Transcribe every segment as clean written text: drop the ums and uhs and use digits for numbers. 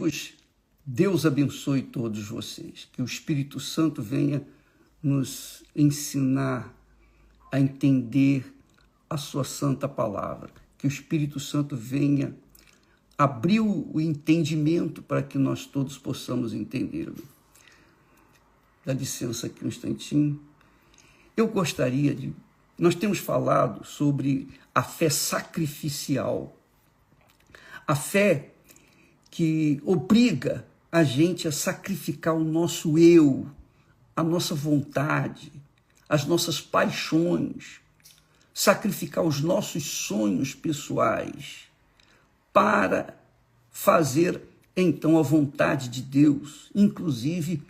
Amigos, Deus abençoe todos vocês. Que o Espírito Santo venha nos ensinar a entender a sua santa palavra. Que o Espírito Santo venha abrir o entendimento para que nós todos possamos entendê-lo. Dá licença aqui um instantinho. Eu gostaria de... Nós temos falado sobre a fé sacrificial. A fé que obriga a gente a sacrificar o nosso eu, a nossa vontade, as nossas paixões, sacrificar os nossos sonhos pessoais para fazer, então, a vontade de Deus, inclusive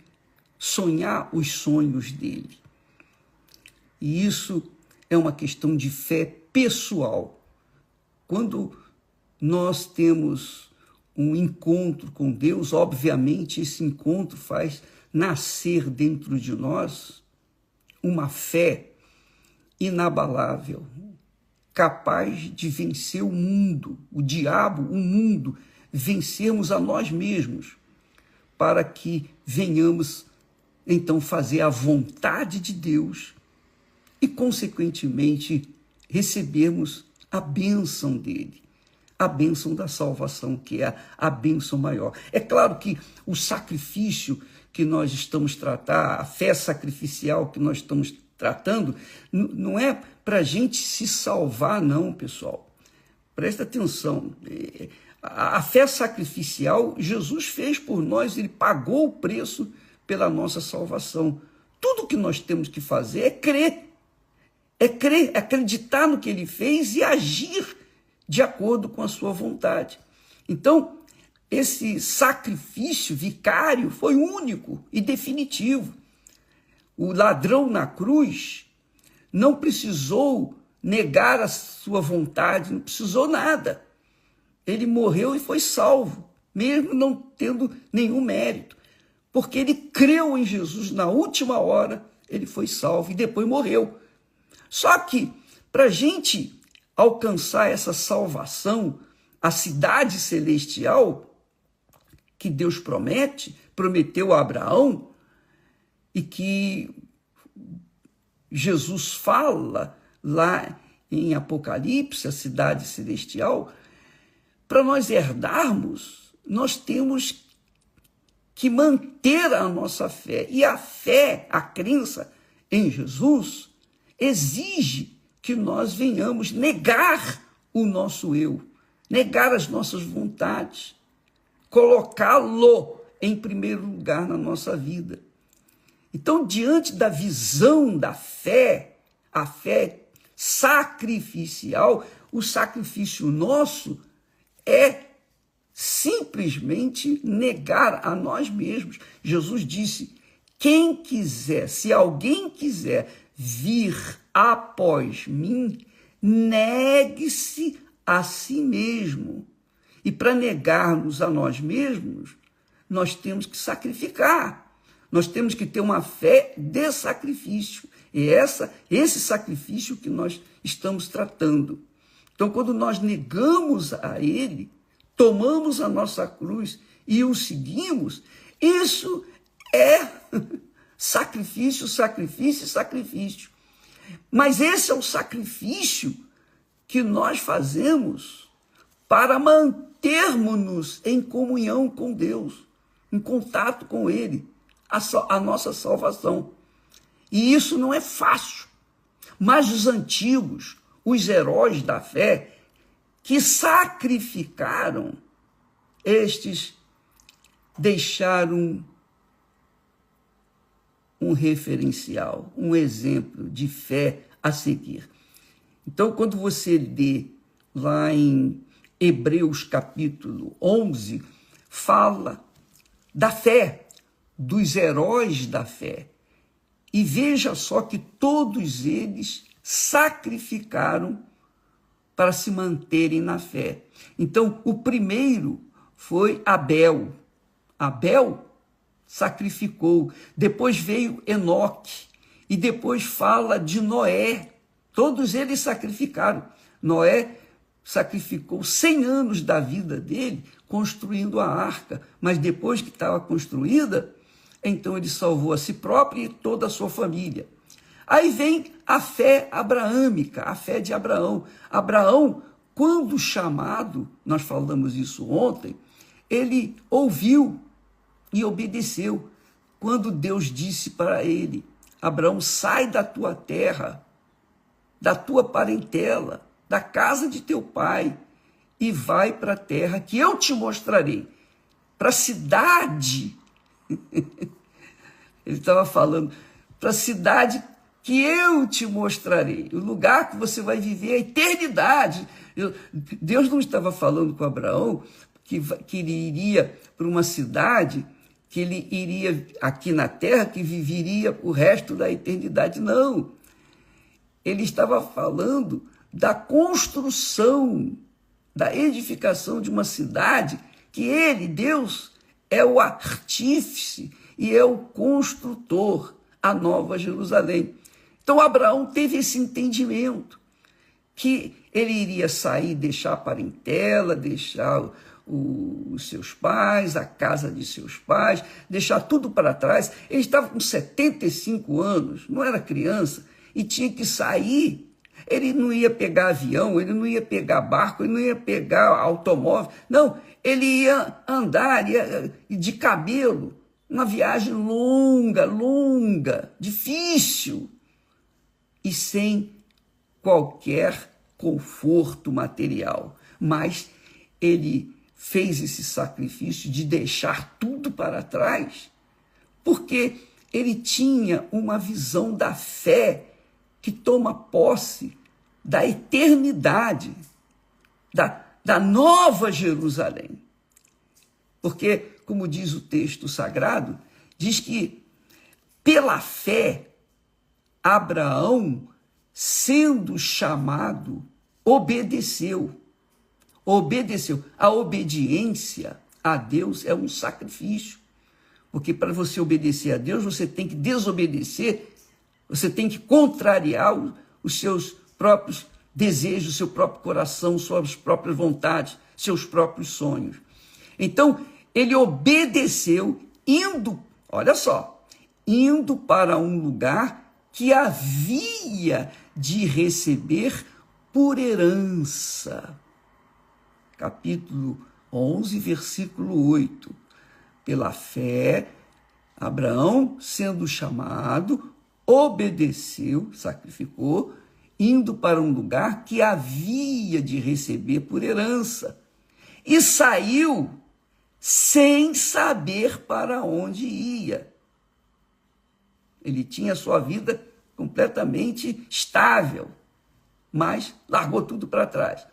sonhar os sonhos dele. E isso é uma questão de fé pessoal. Quando nós temos um encontro com Deus, obviamente esse encontro faz nascer dentro de nós uma fé inabalável, capaz de vencer o mundo, o diabo, o mundo, vencermos a nós mesmos, para que venhamos então fazer a vontade de Deus e, consequentemente, recebermos a bênção dele, a bênção da salvação, que é a bênção maior. É claro que o sacrifício que nós estamos tratando, a fé sacrificial que nós estamos tratando, não é para a gente se salvar, não, pessoal. Presta atenção. A fé sacrificial, Jesus fez por nós, ele pagou o preço pela nossa salvação. Tudo que nós temos que fazer é crer, acreditar no que ele fez e agir de acordo com a sua vontade. Então, esse sacrifício vicário foi único e definitivo. O ladrão na cruz não precisou negar a sua vontade, não precisou nada. Ele morreu e foi salvo, mesmo não tendo nenhum mérito, porque ele creu em Jesus na última hora, ele foi salvo e depois morreu. Só que, para a gente alcançar essa salvação, a cidade celestial que Deus prometeu a Abraão, e que Jesus fala lá em Apocalipse, a cidade celestial, para nós herdarmos, nós temos que manter a nossa fé. E a fé, a crença em Jesus, exige que nós venhamos negar o nosso eu, negar as nossas vontades, colocá-lo em primeiro lugar na nossa vida. Então, diante da visão da fé, a fé sacrificial, o sacrifício nosso é simplesmente negar a nós mesmos. Jesus disse: quem quiser, se alguém quiser vir após mim, negue-se a si mesmo. E para negarmos a nós mesmos, nós temos que sacrificar. Nós temos que ter uma fé de sacrifício. E esse sacrifício que nós estamos tratando. Então, quando nós negamos a ele, tomamos a nossa cruz e o seguimos, isso é sacrifício, sacrifício, sacrifício. Mas esse é o sacrifício que nós fazemos para mantermos-nos em comunhão com Deus, em contato com ele, a nossa salvação. E isso não é fácil. Mas os antigos, os heróis da fé, que sacrificaram, estes deixaram um referencial, um exemplo de fé a seguir. Então, quando você lê lá em Hebreus capítulo 11, fala da fé, dos heróis da fé. E veja só que todos eles sacrificaram para se manterem na fé. Então, o primeiro foi Abel. Abel sacrificou. Depois veio Enoque. E depois fala de Noé. Todos eles sacrificaram. Noé sacrificou 100 anos da vida dele construindo a arca, mas depois que estava construída, então ele salvou a si próprio e toda a sua família. Aí vem a fé abraâmica, a fé de Abraão. Abraão, quando chamado, nós falamos isso ontem, ele ouviu e obedeceu. Quando Deus disse para ele: Abraão, sai da tua terra, da tua parentela, da casa de teu pai, e vai para a terra que eu te mostrarei, para a cidade. Ele estava falando, para a cidade que eu te mostrarei, o lugar que você vai viver a eternidade. Deus não estava falando com Abraão que ele iria para uma cidade, que ele iria aqui na terra, que viveria o resto da eternidade. Não. Ele estava falando da construção, da edificação de uma cidade que ele, Deus, é o artífice e é o construtor, a Nova Jerusalém. Então Abraão teve esse entendimento, que ele iria sair, deixar a parentela, deixar os seus pais, a casa de seus pais, deixar tudo para trás. Ele estava com 75 anos, não era criança, e tinha que sair. Ele não ia pegar avião, ele não ia pegar barco, ele não ia pegar automóvel. Não, ele ia andar de camelo, uma viagem longa, difícil, e sem qualquer conforto material. Mas ele fez esse sacrifício de deixar tudo para trás, porque ele tinha uma visão da fé que toma posse da eternidade, da Nova Jerusalém. Porque, como diz o texto sagrado, diz que pela fé, Abraão, sendo chamado, obedeceu. A obediência a Deus é um sacrifício. Porque para você obedecer a Deus, você tem que desobedecer, você tem que contrariar os seus próprios desejos, seu próprio coração, suas próprias vontades, seus próprios sonhos. Então, ele obedeceu olha só, indo para um lugar que havia de receber por herança. Capítulo 11, versículo 8. Pela fé, Abraão, sendo chamado, obedeceu, sacrificou, indo para um lugar que havia de receber por herança. E saiu sem saber para onde ia. Ele tinha sua vida completamente estável, mas largou tudo para trás.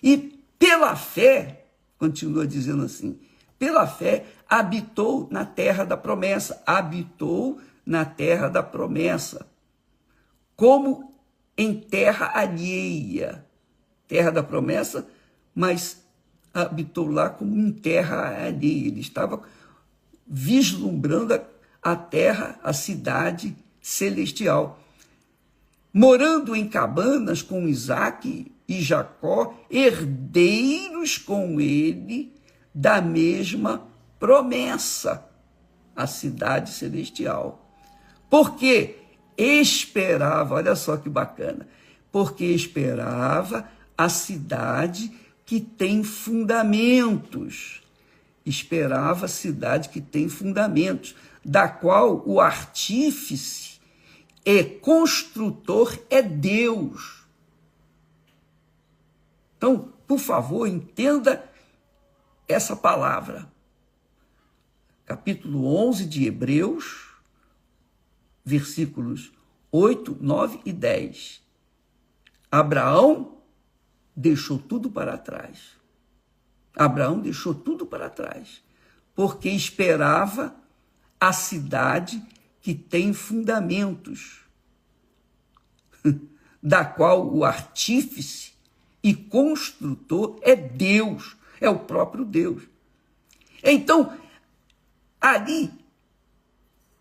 E pela fé, continua dizendo assim, pela fé habitou na terra da promessa, como em terra alheia, terra da promessa, mas habitou lá como em terra alheia. Ele estava vislumbrando a terra, a cidade celestial, morando em cabanas com Isaque e Jacó, herdeiros com ele da mesma promessa, a cidade celestial. Porque esperava, olha só que bacana, porque esperava a cidade que tem fundamentos. Esperava a cidade que tem fundamentos, da qual o artífice e construtor é Deus. Então, por favor, entenda essa palavra. Capítulo 11 de Hebreus, versículos 8, 9 e 10. Abraão deixou tudo para trás. Abraão deixou tudo para trás, porque esperava a cidade que tem fundamentos, da qual o artífice e construtor é Deus, é o próprio Deus. Então, ali,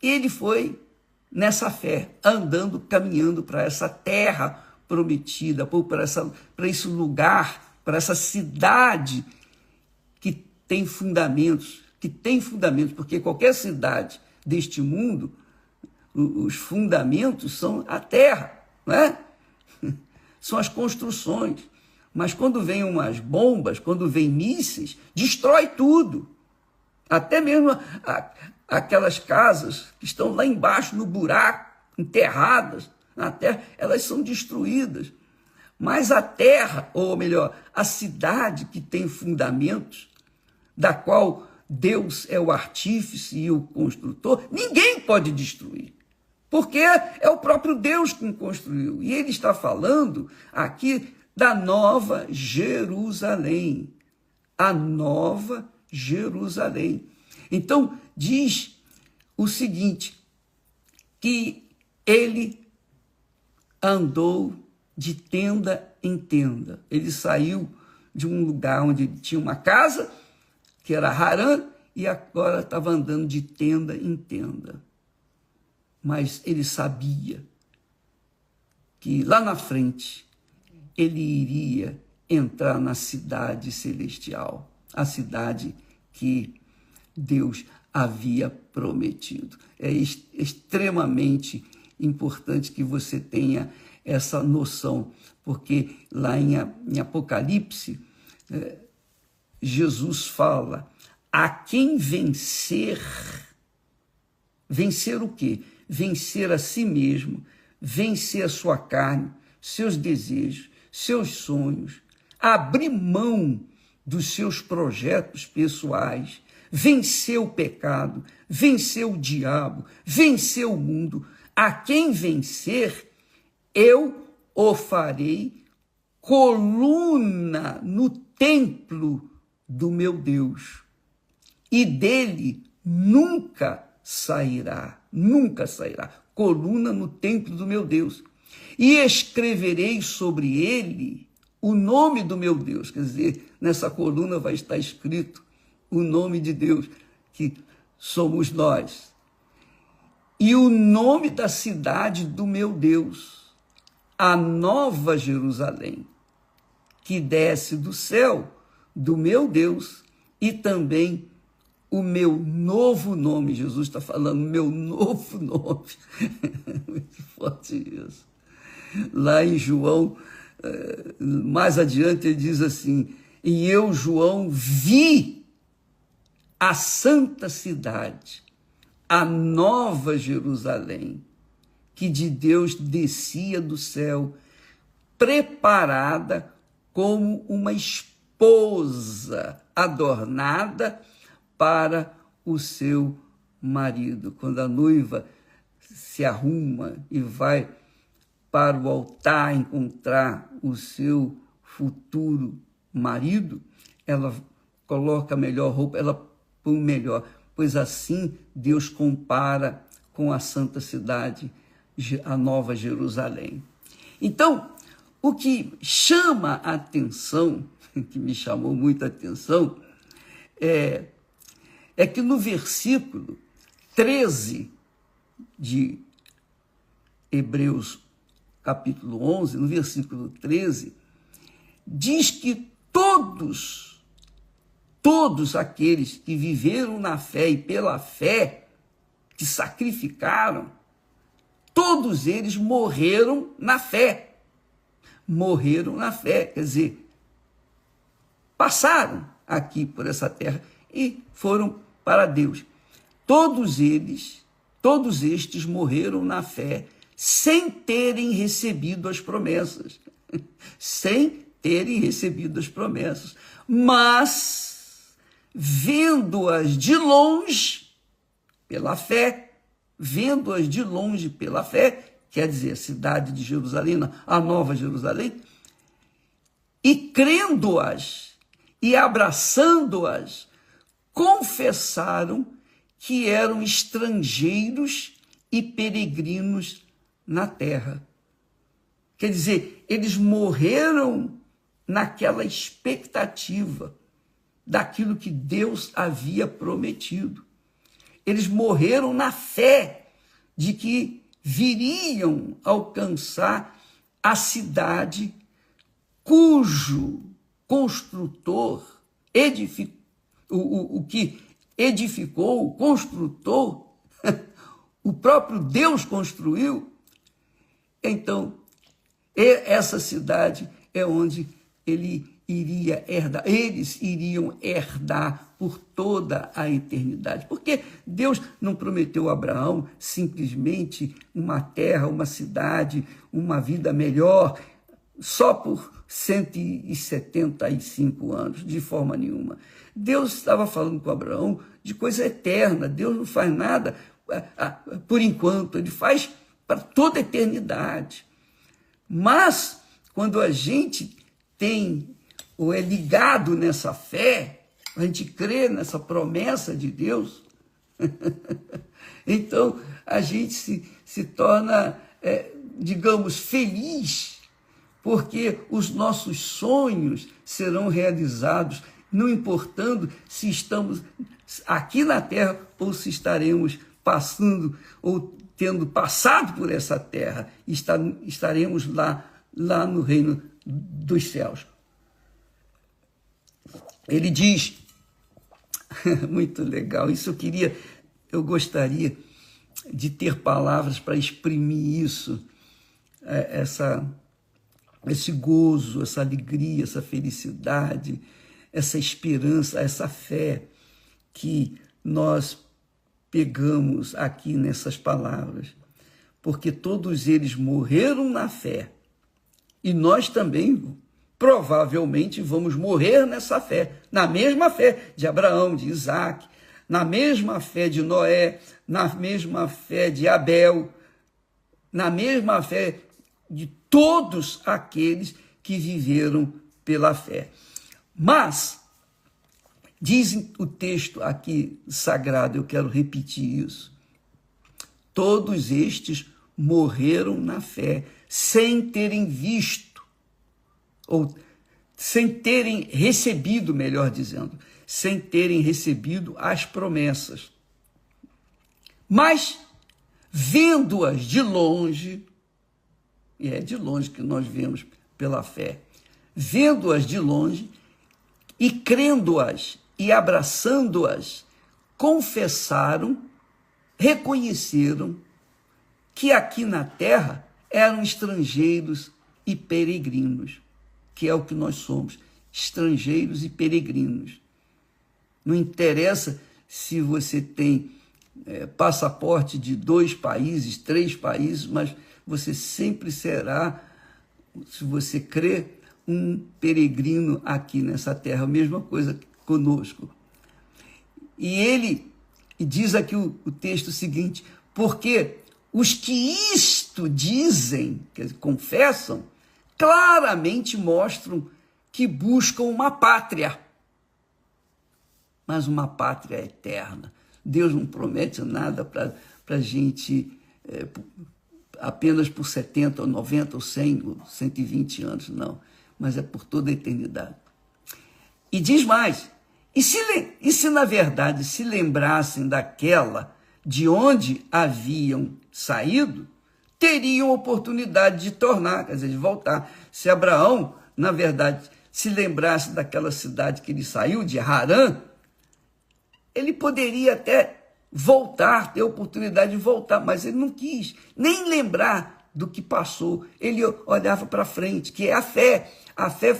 ele foi nessa fé, andando, caminhando para essa terra prometida, para esse lugar para essa cidade que tem fundamentos, porque qualquer cidade deste mundo, os fundamentos são a terra, não é? São as construções. Mas quando vem umas bombas, quando vem mísseis, destrói tudo. Até mesmo aquelas casas que estão lá embaixo no buraco, enterradas na terra, elas são destruídas. Mas a terra, ou melhor, a cidade que tem fundamentos, da qual Deus é o artífice e o construtor, ninguém pode destruir. Porque é o próprio Deus quem construiu. E ele está falando aqui da Nova Jerusalém. A Nova Jerusalém. Então, diz o seguinte, que ele andou de tenda em tenda. Ele saiu de um lugar onde tinha uma casa, que era Harã, e agora estava andando de tenda em tenda. Mas ele sabia que lá na frente ele iria entrar na cidade celestial, a cidade que Deus havia prometido. É extremamente importante que você tenha essa noção, porque lá em Apocalipse, Jesus fala, a quem vencer o quê? Vencer a si mesmo, vencer a sua carne, seus desejos, seus sonhos, abrir mão dos seus projetos pessoais, vencer o pecado, vencer o diabo, vencer o mundo. A quem vencer, eu o farei coluna no templo do meu Deus, e dele nunca sairá, coluna no templo do meu Deus, e escreverei sobre ele o nome do meu Deus, quer dizer, nessa coluna vai estar escrito o nome de Deus, que somos nós, e o nome da cidade do meu Deus, a Nova Jerusalém, que desce do céu do meu Deus, e também o meu novo nome. Jesus está falando, meu novo nome. Muito forte isso. Lá em João, mais adiante, ele diz assim, e eu, João, vi a santa cidade, a Nova Jerusalém, que de Deus descia do céu, preparada como uma esposa adornada para o seu marido. Quando a noiva se arruma e vai para o altar encontrar o seu futuro marido, ela coloca a melhor roupa, ela põe o melhor, pois assim Deus compara com a santa cidade, a Nova Jerusalém. Então, o que chama a atenção, que me chamou muita atenção, é que no versículo 13 de Hebreus, capítulo 11, no versículo 13, diz que todos aqueles que viveram na fé e pela fé, que sacrificaram, todos eles morreram na fé. Morreram na fé, quer dizer, passaram aqui por essa terra e foram para Deus. Todos estes morreram na fé, sem terem recebido as promessas. Sem terem recebido as promessas. Mas, vendo-as de longe, pela fé, quer dizer, a cidade de Jerusalém, a Nova Jerusalém, e crendo-as e abraçando-as, confessaram que eram estrangeiros e peregrinos na terra. Quer dizer, eles morreram naquela expectativa daquilo que Deus havia prometido. Eles morreram na fé de que viriam alcançar a cidade cujo construtor, o que edificou, o construtor, o próprio Deus construiu, então essa cidade é onde eles iriam herdar por toda a eternidade. Porque Deus não prometeu a Abraão simplesmente uma terra, uma cidade, uma vida melhor, só por 175 anos, de forma nenhuma. Deus estava falando com Abraão de coisa eterna. Deus não faz nada por enquanto, ele faz para toda a eternidade. Mas, quando a gente tem ou é ligado nessa fé, a gente crê nessa promessa de Deus, então a gente se torna, digamos, feliz, porque os nossos sonhos serão realizados, não importando se estamos aqui na terra ou se estaremos passando ou tendo passado por essa terra, estaremos lá no reino dos céus. Ele diz, muito legal, eu gostaria de ter palavras para exprimir isso, esse gozo, essa alegria, essa felicidade, essa esperança, essa fé que nós pegamos aqui nessas palavras, porque todos eles morreram na fé, e nós também provavelmente vamos morrer nessa fé, na mesma fé de Abraão, de Isaac, na mesma fé de Noé, na mesma fé de Abel, na mesma fé de todos aqueles que viveram pela fé. Mas, diz o texto aqui sagrado, eu quero repetir isso, todos estes morreram na fé, sem terem visto, ou sem terem recebido, melhor dizendo, sem terem recebido as promessas. Mas, vendo-as de longe, e é de longe que nós vemos pela fé, vendo-as de longe e crendo-as e abraçando-as, confessaram, reconheceram que aqui na terra eram estrangeiros e peregrinos, que é o que nós somos, estrangeiros e peregrinos. Não interessa se você tem passaporte de 2 países, 3 países, mas você sempre será, se você crê, um peregrino aqui nessa terra. A mesma coisa conosco. E diz aqui o texto seguinte, porque os que isto dizem, quer dizer, confessam, claramente mostram que buscam uma pátria, mas uma pátria eterna. Deus não promete nada para a gente apenas por 70, ou 90, ou 100, ou 120 anos, não, mas é por toda a eternidade. E diz mais, e se na verdade se lembrassem daquela de onde haviam saído, teriam oportunidade de tornar, quer dizer, de voltar. Se Abraão, na verdade, se lembrasse daquela cidade que ele saiu, de Harã, ele poderia até voltar, ter oportunidade de voltar, mas ele não quis nem lembrar do que passou. Ele olhava para frente, que é a fé. A fé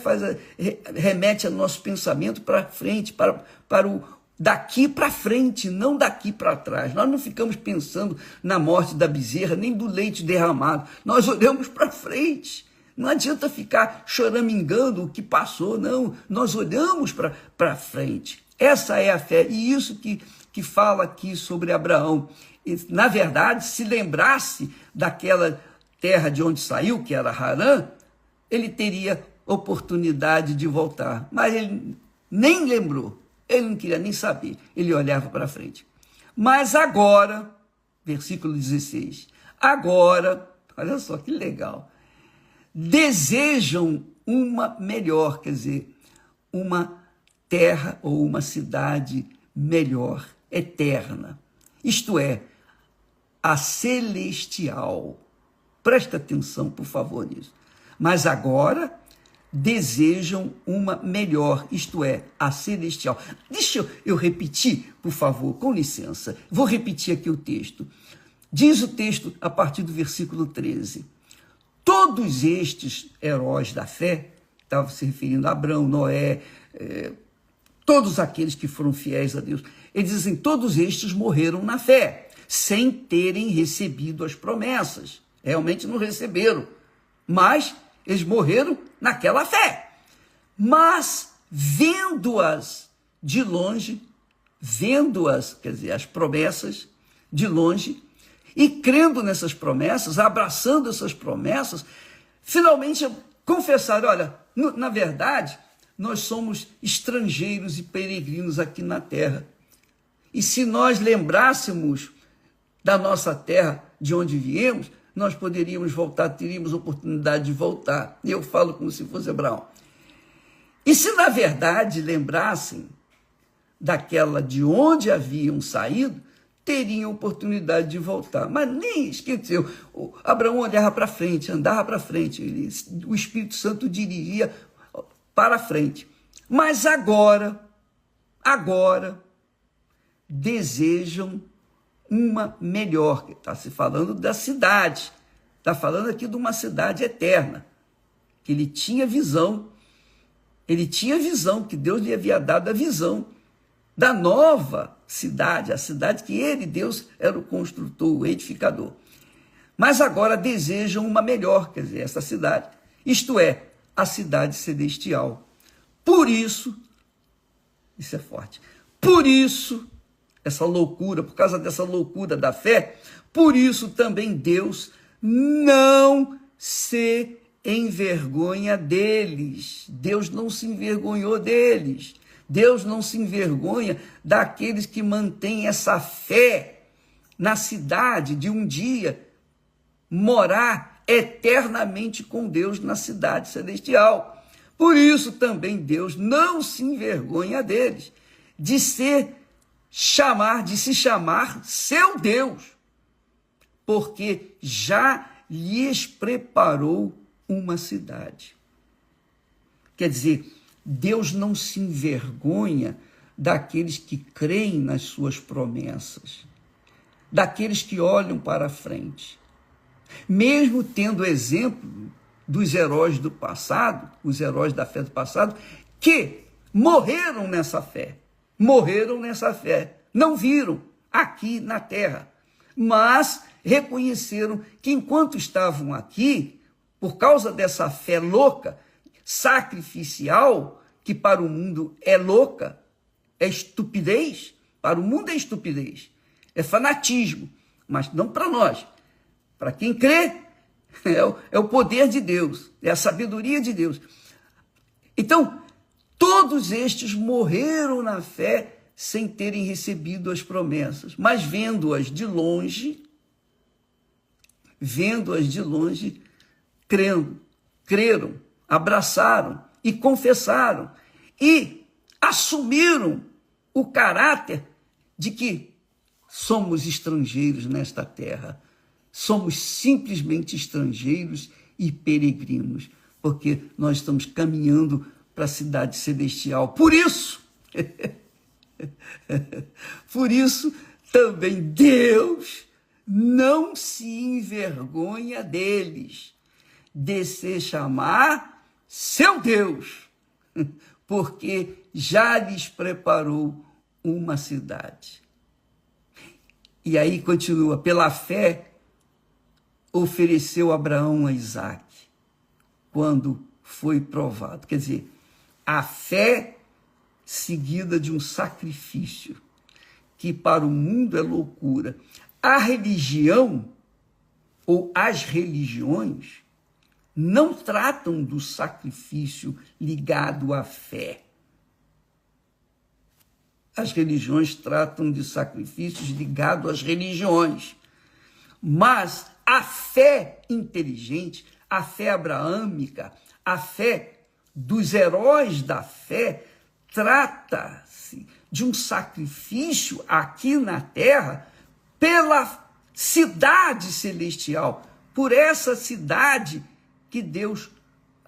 remete ao nosso pensamento para frente, para o daqui para frente, não daqui para trás. Nós não ficamos pensando na morte da bezerra, nem do leite derramado. Nós olhamos para frente. Não adianta ficar choramingando o que passou, não. Nós olhamos para frente. Essa é a fé. E isso que fala aqui sobre Abraão. E, na verdade, se lembrasse daquela terra de onde saiu, que era Harã, ele teria oportunidade de voltar. Mas ele nem lembrou. Ele não queria nem saber, ele olhava para frente. Mas agora, versículo 16, agora, olha só que legal, desejam uma melhor, quer dizer, uma terra ou uma cidade melhor, eterna. Isto é, a celestial. Presta atenção, por favor, nisso. Mas agora desejam uma melhor, isto é, a celestial. Deixa eu repetir, por favor, com licença. Vou repetir aqui o texto. Diz o texto a partir do versículo 13. Todos estes heróis da fé, estava se referindo a Abraão, Noé, todos aqueles que foram fiéis a Deus, eles dizem, todos estes morreram na fé, sem terem recebido as promessas. Realmente não receberam, mas eles morreram naquela fé. Mas, vendo-as de longe, quer dizer, as promessas de longe, e crendo nessas promessas, abraçando essas promessas, finalmente confessaram, olha, na verdade, nós somos estrangeiros e peregrinos aqui na terra. E se nós lembrássemos da nossa terra, de onde viemos, nós poderíamos voltar, teríamos oportunidade de voltar. E eu falo como se fosse Abraão. E se, na verdade, lembrassem daquela de onde haviam saído, teriam oportunidade de voltar. Mas nem esqueceu. Abraão olhava para frente, andava para frente. O Espírito Santo dirigia para frente. Mas agora, desejam uma melhor. Está se falando da cidade. Está falando aqui de uma cidade eterna. Que ele tinha visão. Ele tinha visão, que Deus lhe havia dado a visão da nova cidade, a cidade que ele, Deus, era o construtor, o edificador. Mas agora desejam uma melhor, quer dizer, essa cidade. Isto é, a cidade celestial. Por isso é forte, por isso, essa loucura, por causa dessa loucura da fé, por isso também Deus não se envergonha deles. Deus não se envergonhou deles. Deus não se envergonha daqueles que mantêm essa fé na cidade de um dia morar eternamente com Deus na cidade celestial. Por isso também Deus não se envergonha deles, de se chamar seu Deus, porque já lhes preparou uma cidade. Quer dizer, Deus não se envergonha daqueles que creem nas suas promessas, daqueles que olham para frente. Mesmo tendo exemplo dos heróis do passado, os heróis da fé do passado, que morreram nessa fé, não viram aqui na terra, mas reconheceram que enquanto estavam aqui, por causa dessa fé louca, sacrificial, que para o mundo é louca, é estupidez, para o mundo é estupidez, é fanatismo, mas não para nós. Para quem crê, é o poder de Deus, é a sabedoria de Deus. Então, todos estes morreram na fé sem terem recebido as promessas, mas vendo-as de longe, creram, abraçaram e confessaram e assumiram o caráter de que somos estrangeiros nesta terra, somos simplesmente estrangeiros e peregrinos, porque nós estamos caminhando para a cidade celestial. Por isso também Deus não se envergonha deles, de se chamar seu Deus, porque já lhes preparou uma cidade. E aí continua, pela fé ofereceu Abraão a Isaque, quando foi provado. Quer dizer, a fé seguida de um sacrifício, que para o mundo é loucura. A religião, ou as religiões, não tratam do sacrifício ligado à fé. As religiões tratam de sacrifícios ligados às religiões. Mas a fé inteligente, a fé abraâmica, a fé dos heróis da fé, trata-se de um sacrifício aqui na terra pela cidade celestial, por essa cidade que Deus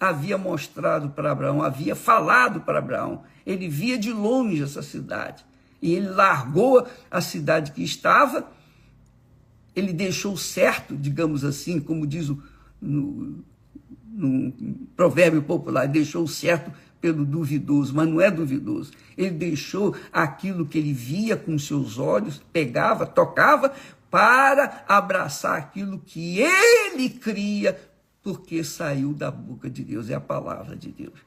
havia mostrado para Abraão, havia falado para Abraão. Ele via de longe essa cidade. E ele largou a cidade que estava, ele deixou certo, digamos assim, como diz no provérbio popular, deixou certo pelo duvidoso, mas não é duvidoso. Ele deixou aquilo que ele via com seus olhos, pegava, tocava, para abraçar aquilo que ele cria, porque saiu da boca de Deus, é a palavra de Deus.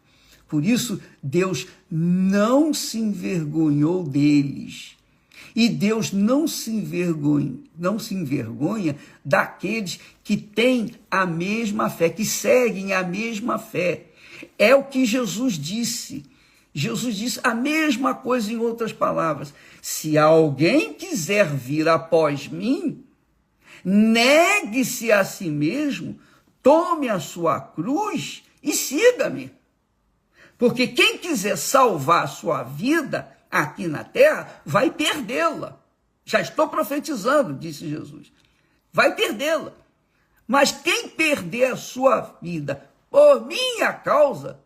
Por isso, Deus não se envergonhou deles. E Deus não se envergonha daqueles que têm a mesma fé, que seguem a mesma fé. É o que Jesus disse. Jesus disse a mesma coisa em outras palavras. Se alguém quiser vir após mim, negue-se a si mesmo, tome a sua cruz e siga-me. Porque quem quiser salvar a sua vida aqui na terra, vai perdê-la. Já estou profetizando, disse Jesus. Vai perdê-la. Mas quem perder a sua vida por minha causa,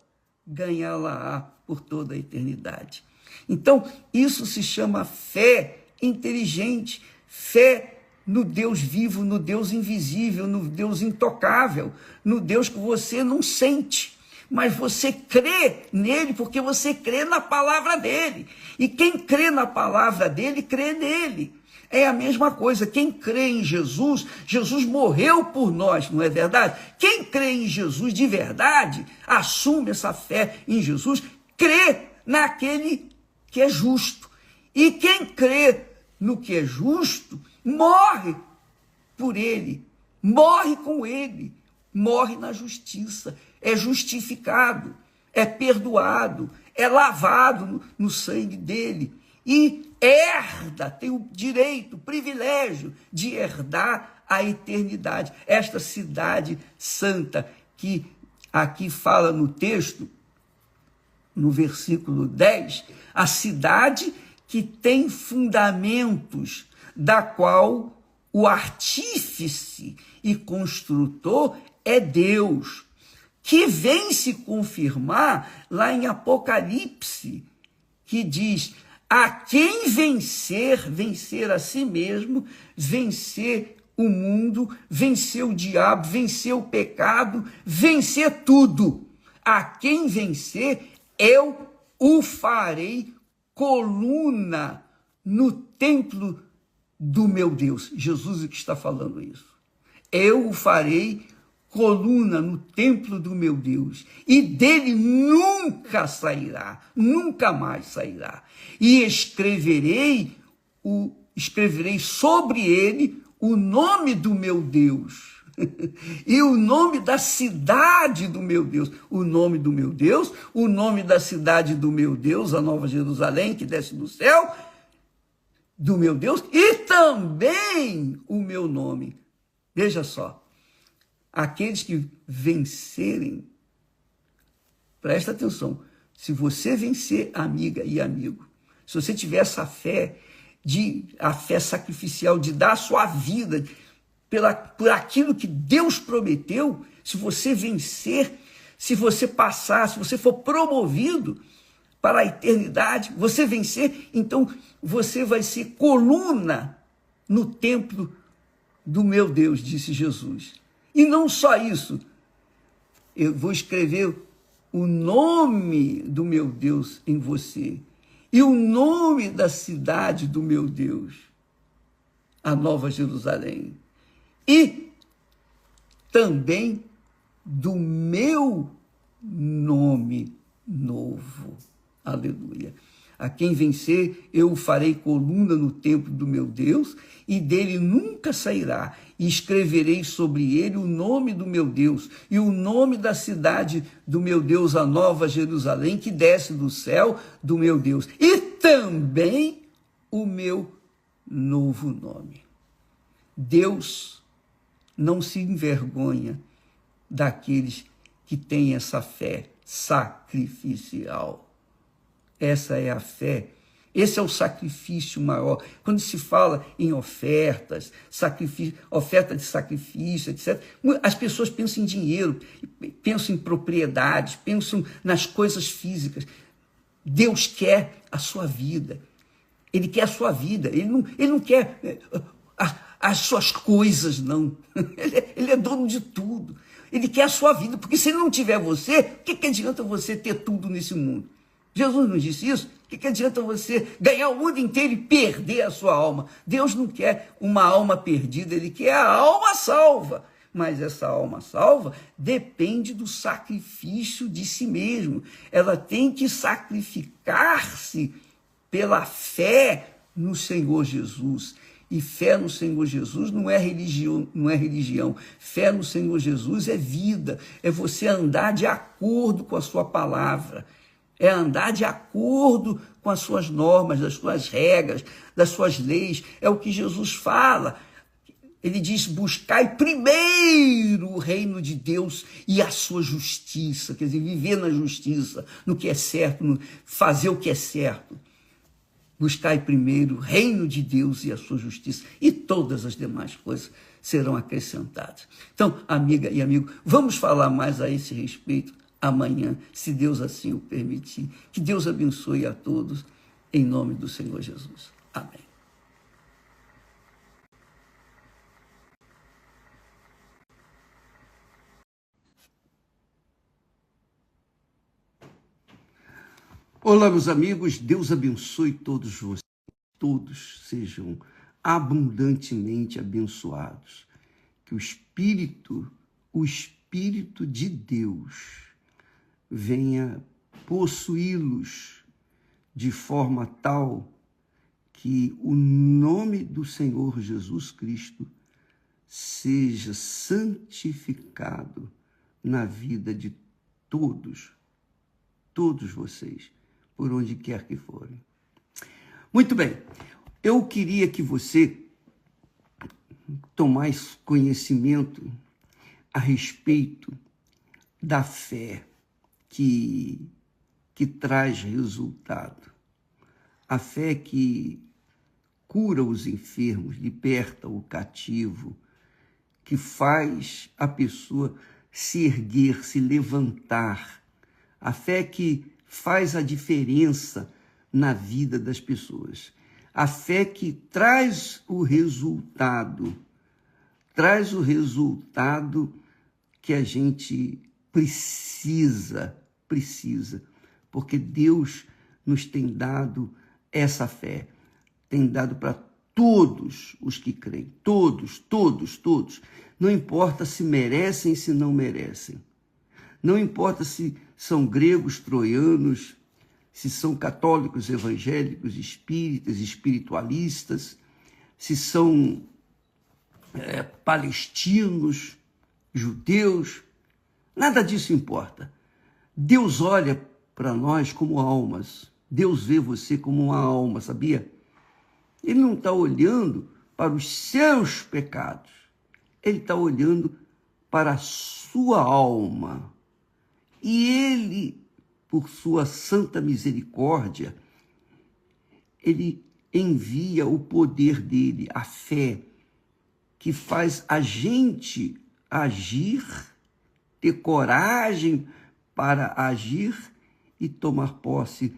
ganhá-la-á por toda a eternidade. Então, isso se chama fé inteligente, fé no Deus vivo, no Deus invisível, no Deus intocável, no Deus que você não sente, mas você crê nele porque você crê na palavra dele. E quem crê na palavra dele, crê nele. É a mesma coisa, quem crê em Jesus, Jesus morreu por nós, não é verdade? Quem crê em Jesus de verdade, assume essa fé em Jesus, crê naquele que é justo. E quem crê no que é justo, morre por ele, morre com ele, morre na justiça, é justificado, é perdoado, é lavado no sangue dele e herda, tem o direito, o privilégio de herdar a eternidade. Esta cidade santa que aqui fala no texto, no versículo 10, a cidade que tem fundamentos, da qual o artífice e construtor é Deus, que vem se confirmar lá em Apocalipse, que diz: a quem vencer a si mesmo, vencer o mundo, vencer o diabo, vencer o pecado, vencer tudo. A quem vencer, eu o farei coluna no templo do meu Deus. Jesus é que está falando isso. Eu o farei coluna no templo do meu Deus, e dele nunca sairá, nunca mais sairá. E escreverei sobre ele o nome do meu Deus, e o nome da cidade do meu Deus, o nome do meu Deus, o nome da cidade do meu Deus, a Nova Jerusalém, que desce do céu, do meu Deus, e também o meu nome. Veja só, aqueles que vencerem, presta atenção, se você vencer, amiga e amigo, se você tiver essa fé, a fé sacrificial, de dar a sua vida por aquilo que Deus prometeu, se você vencer, se você passar, se você for promovido para a eternidade, você vencer, então você vai ser coluna no templo do meu Deus, disse Jesus. E não só isso, eu vou escrever o nome do meu Deus em você, e o nome da cidade do meu Deus, a Nova Jerusalém, e também do meu nome novo. Aleluia. A quem vencer, eu o farei coluna no templo do meu Deus, e dele nunca sairá. E escreverei sobre ele o nome do meu Deus, e o nome da cidade do meu Deus, a Nova Jerusalém, que desce do céu do meu Deus. E também o meu novo nome. Deus não se envergonha daqueles que têm essa fé sacrificial. Essa é a fé Esse é o sacrifício maior. Quando se fala em ofertas, oferta de sacrifício, etc., as pessoas pensam em dinheiro, pensam em propriedades, pensam nas coisas físicas. Deus quer a sua vida. Ele quer a sua vida. Ele não quer as suas coisas, não. Ele é dono de tudo. Ele quer a sua vida, porque se ele não tiver você, o que adianta você ter tudo nesse mundo? Jesus não disse isso? O que adianta você ganhar o mundo inteiro e perder a sua alma? Deus não quer uma alma perdida, ele quer a alma salva. Mas essa alma salva depende do sacrifício de si mesmo. Ela tem que sacrificar-se pela fé no Senhor Jesus. E fé no Senhor Jesus não é religião. Fé no Senhor Jesus é vida, é você andar de acordo com a sua palavra. É andar de acordo com as suas normas, das suas regras, das suas leis. É o que Jesus fala. Ele diz, buscai primeiro o reino de Deus e a sua justiça. Quer dizer, viver na justiça, no que é certo, fazer o que é certo. Buscai primeiro o reino de Deus e a sua justiça. E todas as demais coisas serão acrescentadas. Então, amiga e amigo, vamos falar mais a esse respeito amanhã, se Deus assim o permitir. Que Deus abençoe a todos, em nome do Senhor Jesus. Amém. Olá, meus amigos, Deus abençoe todos vocês. Todos sejam abundantemente abençoados. Que o Espírito de Deus venha possuí-los de forma tal que o nome do Senhor Jesus Cristo seja santificado na vida de todos vocês, por onde quer que forem. Muito bem, eu queria que você tomasse conhecimento a respeito da fé que traz resultado. A fé que cura os enfermos, liberta o cativo, que faz a pessoa se erguer, se levantar. A fé que faz a diferença na vida das pessoas. A fé que traz o resultado que a gente precisa, porque Deus nos tem dado essa fé, tem dado para todos os que creem, todos. Não importa se merecem, se não merecem. Não importa se são gregos, troianos, se são católicos, evangélicos, espíritas, espiritualistas, se são palestinos, judeus, nada disso importa. Deus olha para nós como almas. Deus vê você como uma alma, sabia? Ele não está olhando para os seus pecados. Ele está olhando para a sua alma. E ele, por sua santa misericórdia, ele envia o poder dele, a fé, que faz a gente agir, ter coragem para agir e tomar posse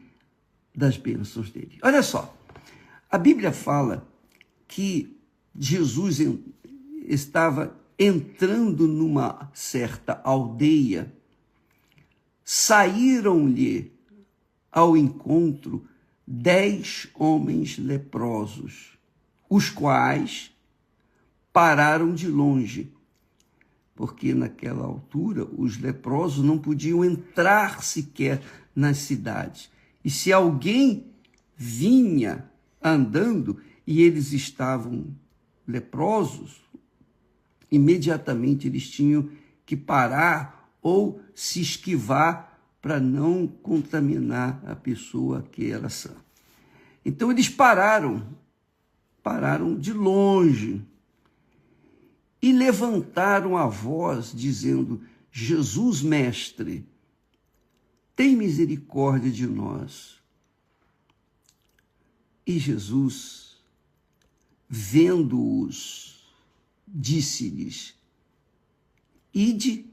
das bênçãos dele. Olha só, a Bíblia fala que Jesus estava entrando numa certa aldeia, saíram-lhe ao encontro 10 homens leprosos, os quais pararam de longe, porque naquela altura os leprosos não podiam entrar sequer nas cidades. E se alguém vinha andando e eles estavam leprosos, imediatamente eles tinham que parar ou se esquivar para não contaminar a pessoa que era sã. Então eles pararam de longe e levantaram a voz dizendo: Jesus, mestre, tem misericórdia de nós. E Jesus, vendo-os, disse-lhes: ide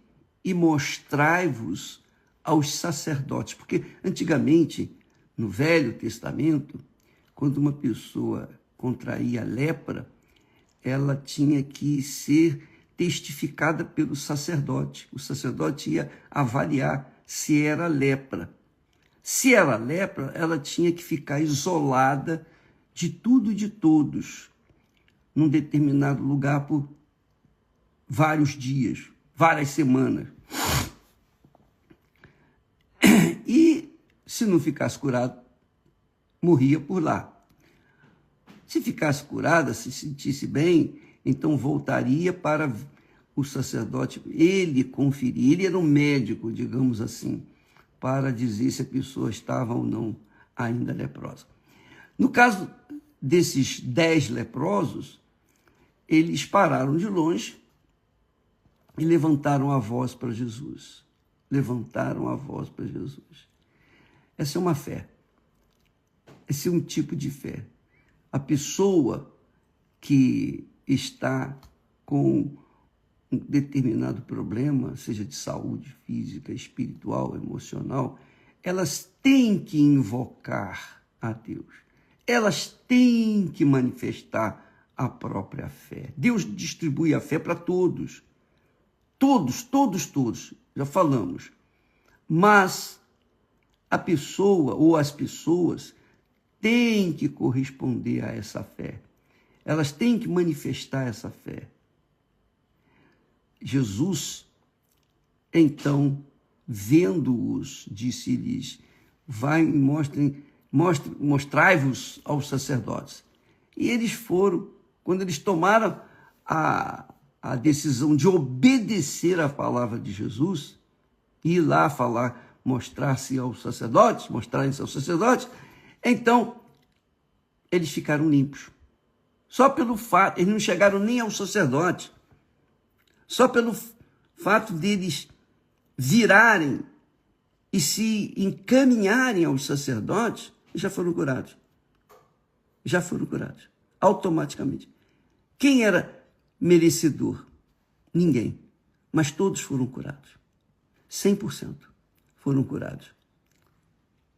e mostrai-vos aos sacerdotes. Porque antigamente, no Velho Testamento, quando uma pessoa contraía lepra, ela tinha que ser testificada pelo sacerdote. O sacerdote ia avaliar se era lepra. Se era lepra, ela tinha que ficar isolada de tudo e de todos, num determinado lugar por vários dias, várias semanas. E se não ficasse curado, morria por lá. Se ficasse curada, se sentisse bem, então voltaria para o sacerdote, ele conferir, ele era um médico, digamos assim, para dizer se a pessoa estava ou não ainda leprosa. No caso desses 10 leprosos, eles pararam de longe e levantaram a voz para Jesus. Levantaram a voz para Jesus. Essa é uma fé. Esse é um tipo de fé. A pessoa que está com um determinado problema, seja de saúde física, espiritual, emocional, elas têm que invocar a Deus. Elas têm que manifestar a própria fé. Deus distribui a fé para todos. Todos, já falamos. Mas a pessoa ou as pessoas têm que corresponder a essa fé. Elas têm que manifestar essa fé. Jesus, então, vendo-os, disse-lhes: vai e mostrai-vos aos sacerdotes. E eles foram, quando eles tomaram a decisão de obedecer à palavra de Jesus, ir lá falar, mostrar-se aos sacerdotes, mostrarem-se aos sacerdotes, então eles ficaram limpos. Só pelo fato, eles não chegaram nem ao sacerdote, só pelo fato deles virarem e se encaminharem aos sacerdotes, já foram curados. Já foram curados, automaticamente. Quem era merecedor? Ninguém. Mas todos foram curados. 100% foram curados.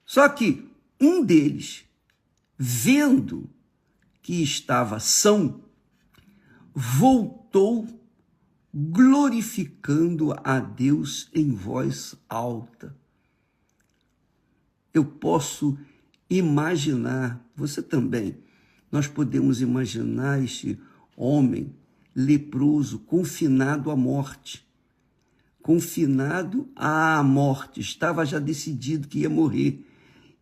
Só que um deles, vendo que estava são, voltou glorificando a Deus em voz alta. Eu posso imaginar, você também, nós podemos imaginar este homem leproso, confinado à morte. Confinado à morte, estava já decidido que ia morrer.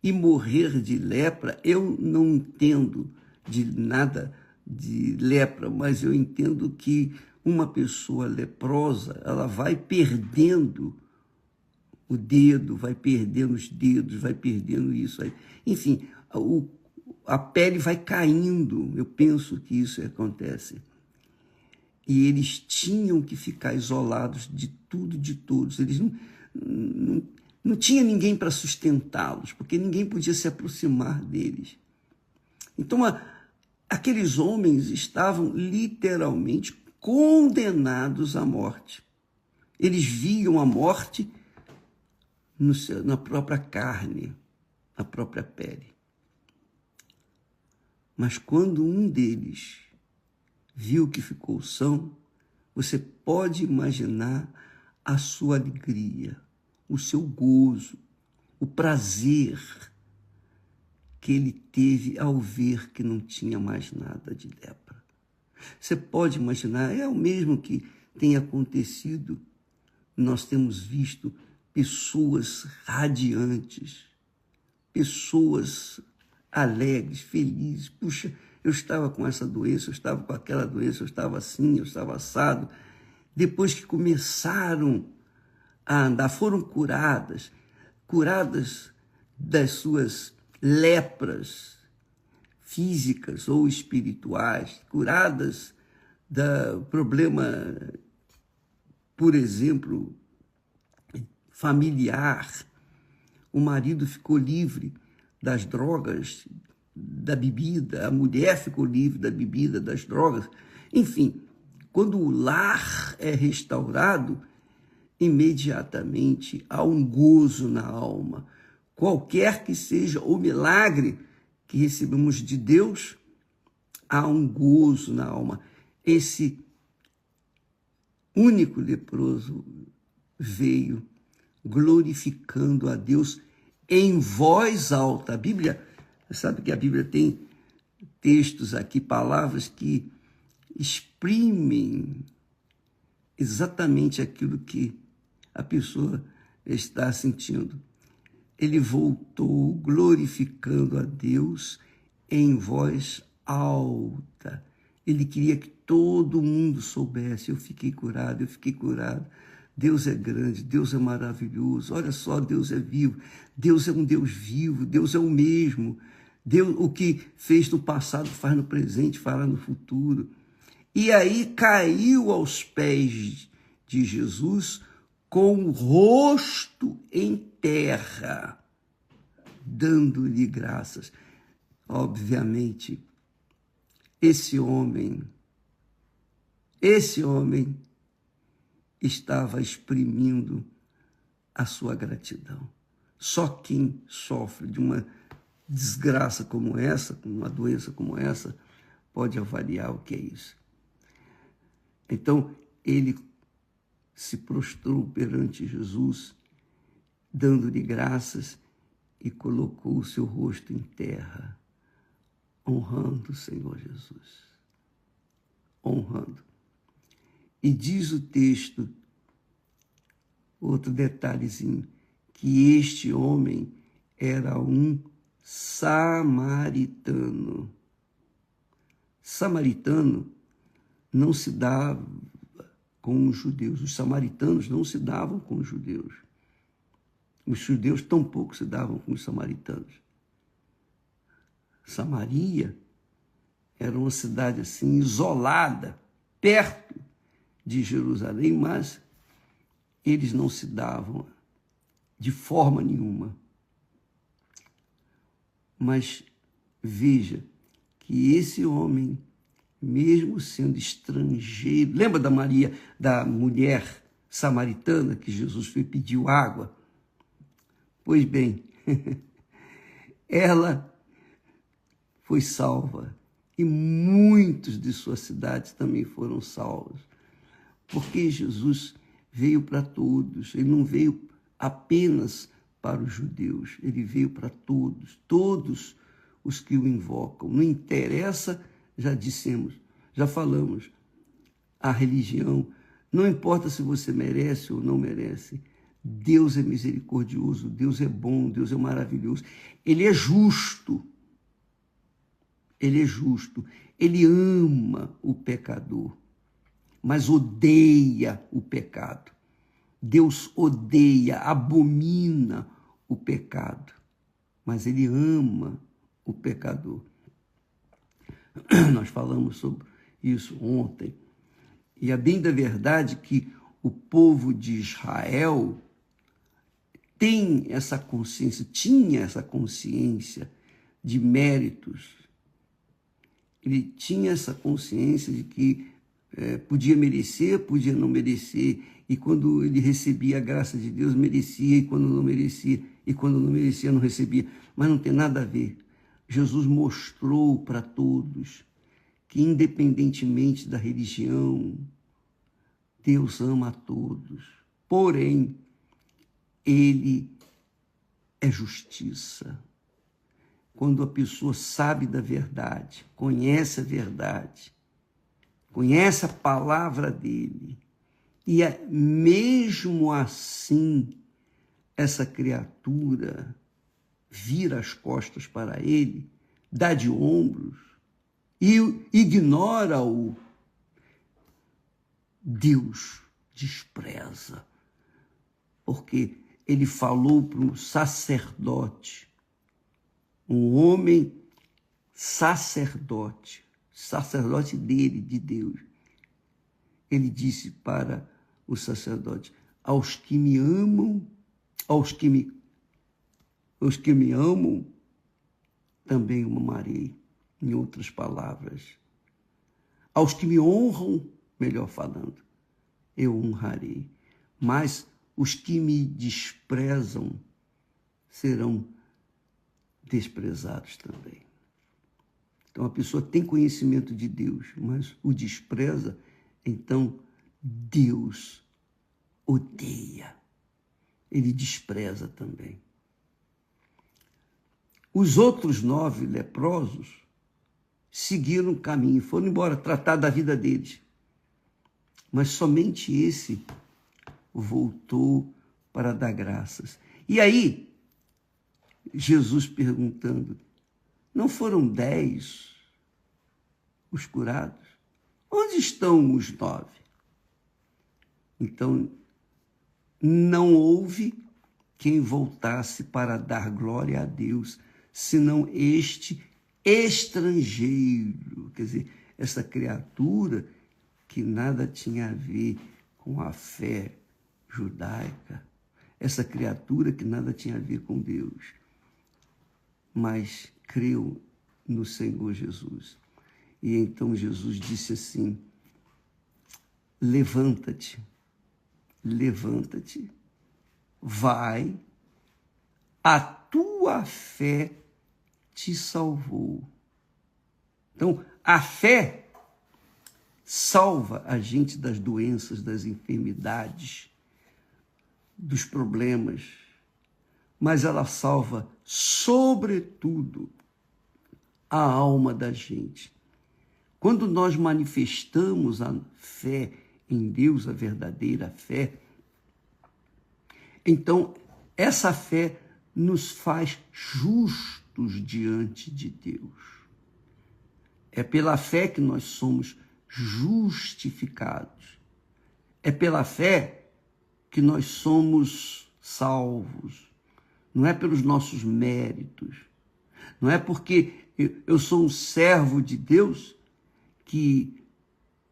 E morrer de lepra, eu não entendo de nada de lepra, mas eu entendo que uma pessoa leprosa, ela vai perdendo o dedo, vai perdendo os dedos, vai perdendo isso aí. Enfim, a pele vai caindo. Eu penso que isso acontece. E eles tinham que ficar isolados de tudo e de todos. Eles não tinha ninguém para sustentá-los, porque ninguém podia se aproximar deles. Então, aqueles homens estavam literalmente condenados à morte. Eles viam a morte na própria carne, na própria pele. Mas quando um deles viu que ficou são, você pode imaginar a sua alegria, o seu gozo, o prazer que ele teve ao ver que não tinha mais nada de lepra. Você pode imaginar, é o mesmo que tem acontecido. Nós temos visto pessoas radiantes, pessoas alegres, felizes. Puxa, eu estava com essa doença, eu estava com aquela doença, eu estava assim, eu estava assado. Depois que começaram a andar, foram curadas das suas lepras físicas ou espirituais, curadas do problema, por exemplo, familiar. O marido ficou livre das drogas, da bebida, a mulher ficou livre da bebida, das drogas. Enfim, quando o lar é restaurado, imediatamente há um gozo na alma. Qualquer que seja o milagre que recebemos de Deus, há um gozo na alma. Esse único leproso veio glorificando a Deus em voz alta. A Bíblia, sabe que a Bíblia tem textos aqui, palavras que exprimem exatamente aquilo que a pessoa está sentindo. Ele voltou glorificando a Deus em voz alta. Ele queria que todo mundo soubesse: eu fiquei curado, eu fiquei curado. Deus é grande, Deus é maravilhoso. Olha só, Deus é vivo. Deus é um Deus vivo, Deus é o mesmo. Deus, o que fez no passado faz no presente, fará no futuro. E aí caiu aos pés de Jesus com o rosto em terra, dando-lhe graças. Obviamente, esse homem estava exprimindo a sua gratidão. Só quem sofre de uma desgraça como essa, com uma doença como essa, pode avaliar o que é isso. Então, ele se prostrou perante Jesus, dando-lhe graças, e colocou o seu rosto em terra, honrando o Senhor Jesus. Honrando. E diz o texto, outro detalhezinho, que este homem era um samaritano. Samaritano não se dava com os judeus. Os samaritanos não se davam com os judeus. Os judeus tampouco se davam com os samaritanos. Samaria era uma cidade assim isolada, perto de Jerusalém, mas eles não se davam de forma nenhuma. Mas veja que esse homem, mesmo sendo estrangeiro, lembra da Maria, da mulher samaritana que Jesus foi pedir água? Pois bem, ela foi salva e muitos de suas cidades também foram salvos, porque Jesus veio para todos, ele não veio apenas para os judeus, ele veio para todos, todos os que o invocam. Não interessa, já dissemos, já falamos, a religião, não importa se você merece ou não merece, Deus é misericordioso, Deus é bom, Deus é maravilhoso, ele é justo, ele ama o pecador, mas odeia o pecado. Deus odeia, abomina o pecado, mas ele ama o pecador. Nós falamos sobre isso ontem, e é bem da verdade que o povo de Israel tem essa consciência, tinha essa consciência de méritos. Ele tinha essa consciência de que podia merecer, podia não merecer, e quando ele recebia a graça de Deus, merecia, e quando não merecia, não recebia. Mas não tem nada a ver. Jesus mostrou para todos que, independentemente da religião, Deus ama a todos. Porém, ele é justiça. Quando a pessoa sabe da verdade, conhece a verdade, conhece a palavra dele, e mesmo assim essa criatura vira as costas para ele, dá de ombros e ignora-o, Deus despreza, porque ele falou para um sacerdote, um homem sacerdote dele, de Deus. Ele disse para o sacerdote: aos que me amam, também o amarei. Em outras palavras, aos que me honram, melhor falando, eu honrarei. Mas os que me desprezam serão desprezados também. Então a pessoa tem conhecimento de Deus, mas o despreza, então Deus odeia. Ele despreza também. Os outros 9 leprosos seguiram o caminho, foram embora tratar da vida deles. Mas somente esse voltou para dar graças. E aí, Jesus perguntando, não foram 10 os curados? Onde estão os 9? Então, não houve quem voltasse para dar glória a Deus, senão este estrangeiro, quer dizer, essa criatura que nada tinha a ver com a fé judaica, essa criatura que nada tinha a ver com Deus, mas creu no Senhor Jesus. E então Jesus disse assim, levanta-te, vai, a tua fé te salvou. Então, a fé salva a gente das doenças, das enfermidades, dos problemas, mas ela salva, sobretudo, a alma da gente. Quando nós manifestamos a fé em Deus, a verdadeira fé, então essa fé nos faz justos diante de Deus. É pela fé que nós somos justificados. É pela fé que nós somos salvos. Não é pelos nossos méritos. Não é porque eu sou um servo de Deus que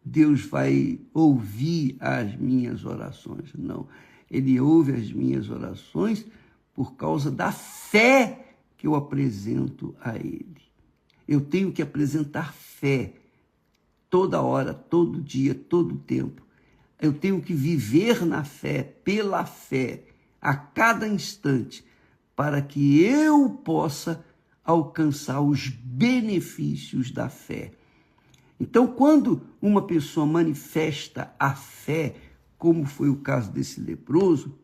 Deus vai ouvir as minhas orações. Não. Ele ouve as minhas orações por causa da fé que eu apresento a Ele. Eu tenho que apresentar fé toda hora, todo dia, todo tempo. Eu tenho que viver na fé, pela fé, a cada instante, para que eu possa alcançar os benefícios da fé. Então, quando uma pessoa manifesta a fé, como foi o caso desse leproso,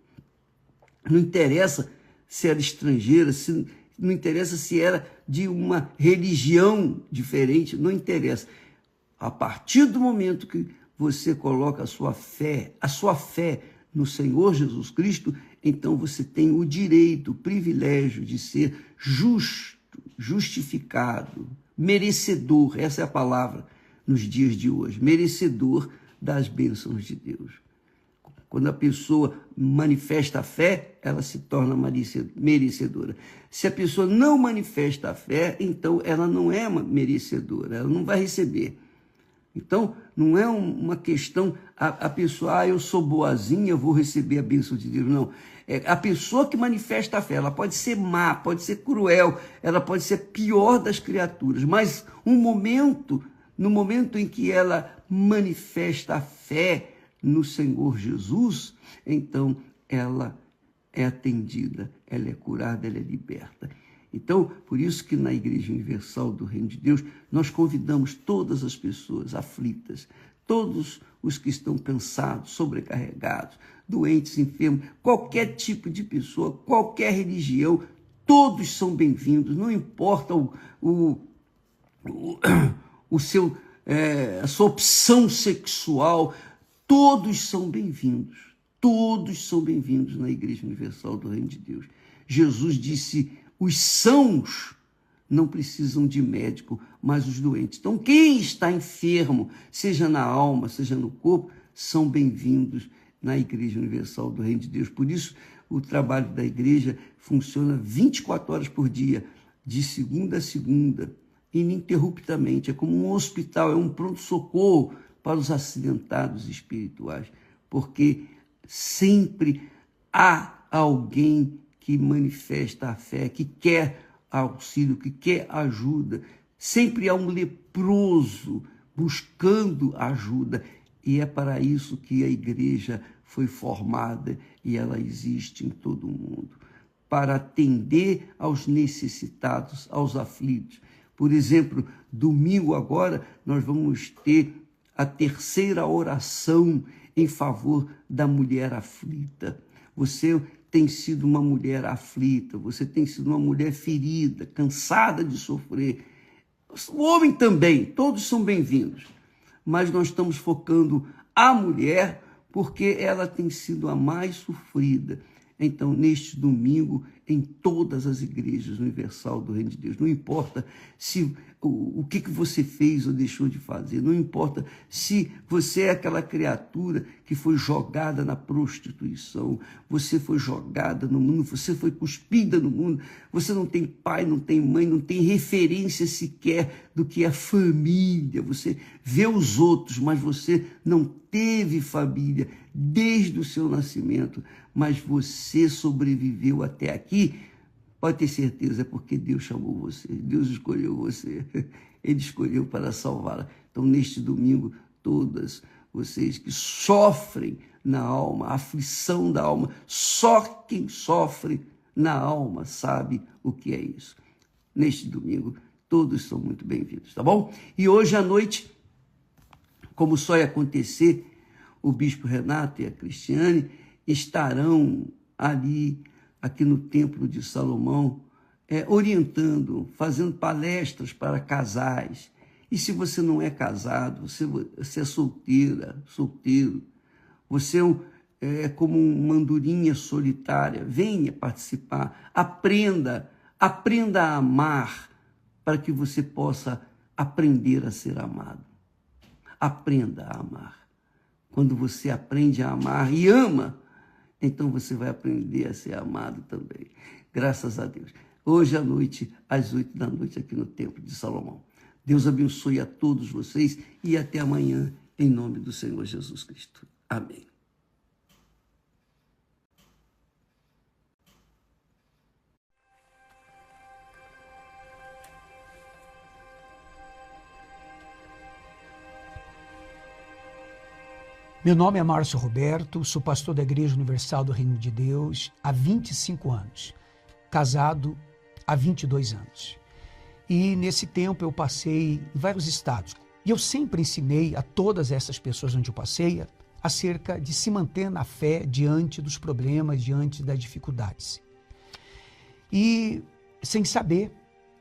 não interessa se era estrangeira, não interessa se era de uma religião diferente, não interessa. A partir do momento que você coloca a sua fé no Senhor Jesus Cristo, então você tem o direito, o privilégio de ser justo, justificado, merecedor, essa é a palavra nos dias de hoje, merecedor das bênçãos de Deus. Quando a pessoa manifesta a fé, ela se torna merecedora. Se a pessoa não manifesta a fé, então ela não é merecedora, ela não vai receber. Então, não é uma questão, a pessoa, eu sou boazinha, eu vou receber a bênção de Deus. Não, é a pessoa que manifesta a fé, ela pode ser má, pode ser cruel, ela pode ser a pior das criaturas, mas no momento em que ela manifesta a fé no Senhor Jesus, então ela é atendida, ela é curada, ela é liberta. Então, por isso que na Igreja Universal do Reino de Deus, nós convidamos todas as pessoas aflitas, todos os que estão cansados, sobrecarregados, doentes, enfermos, qualquer tipo de pessoa, qualquer religião, todos são bem-vindos, não importa a sua opção sexual, todos são bem-vindos. Todos são bem-vindos na Igreja Universal do Reino de Deus. Jesus disse, os sãos não precisam de médico, mas os doentes. Então, quem está enfermo, seja na alma, seja no corpo, são bem-vindos na Igreja Universal do Reino de Deus. Por isso, o trabalho da igreja funciona 24 horas por dia, de segunda a segunda, ininterruptamente. É como um hospital, é um pronto-socorro para os acidentados espirituais, porque sempre há alguém que manifesta a fé, que quer auxílio, que quer ajuda. Sempre há um leproso buscando ajuda. E é para isso que a igreja foi formada e ela existe em todo o mundo, para atender aos necessitados, aos aflitos. Por exemplo, domingo agora nós vamos ter a terceira oração em favor da mulher aflita. Você tem sido uma mulher aflita, você tem sido uma mulher ferida, cansada de sofrer. O homem também, todos são bem-vindos. Mas nós estamos focando a mulher porque ela tem sido a mais sofrida. Então, neste domingo, em todas as igrejas universal do Reino de Deus, não importa se o que você fez ou deixou de fazer, não importa se você é aquela criatura que foi jogada na prostituição, você foi jogada no mundo, você foi cuspida no mundo, você não tem pai, não tem mãe, não tem referência sequer do que é família, você vê os outros, mas você não teve família desde o seu nascimento, mas você sobreviveu até aqui. Pode ter certeza, é porque Deus chamou você, Deus escolheu você, Ele escolheu para salvá-la. Então, neste domingo, todas vocês que sofrem na alma, a aflição da alma, só quem sofre na alma sabe o que é isso. Neste domingo, todos são muito bem-vindos, tá bom? E hoje à noite, como só ia acontecer, o bispo Renato e a Cristiane estarão aqui no Templo de Salomão, orientando, fazendo palestras para casais. E se você não é casado, você é solteiro, você é como uma andorinha solitária, venha participar, aprenda a amar, para que você possa aprender a ser amado. Aprenda a amar. Quando você aprende a amar e ama, então você vai aprender a ser amado também. Graças a Deus. Hoje à noite, às 8 da noite, aqui no Templo de Salomão. Deus abençoe a todos vocês e até amanhã, em nome do Senhor Jesus Cristo. Amém. Meu nome é Márcio Roberto, sou pastor da Igreja Universal do Reino de Deus há 25 anos, casado há 22 anos. E nesse tempo eu passei em vários estados. E eu sempre ensinei a todas essas pessoas onde eu passei acerca de se manter na fé diante dos problemas, diante das dificuldades. E sem saber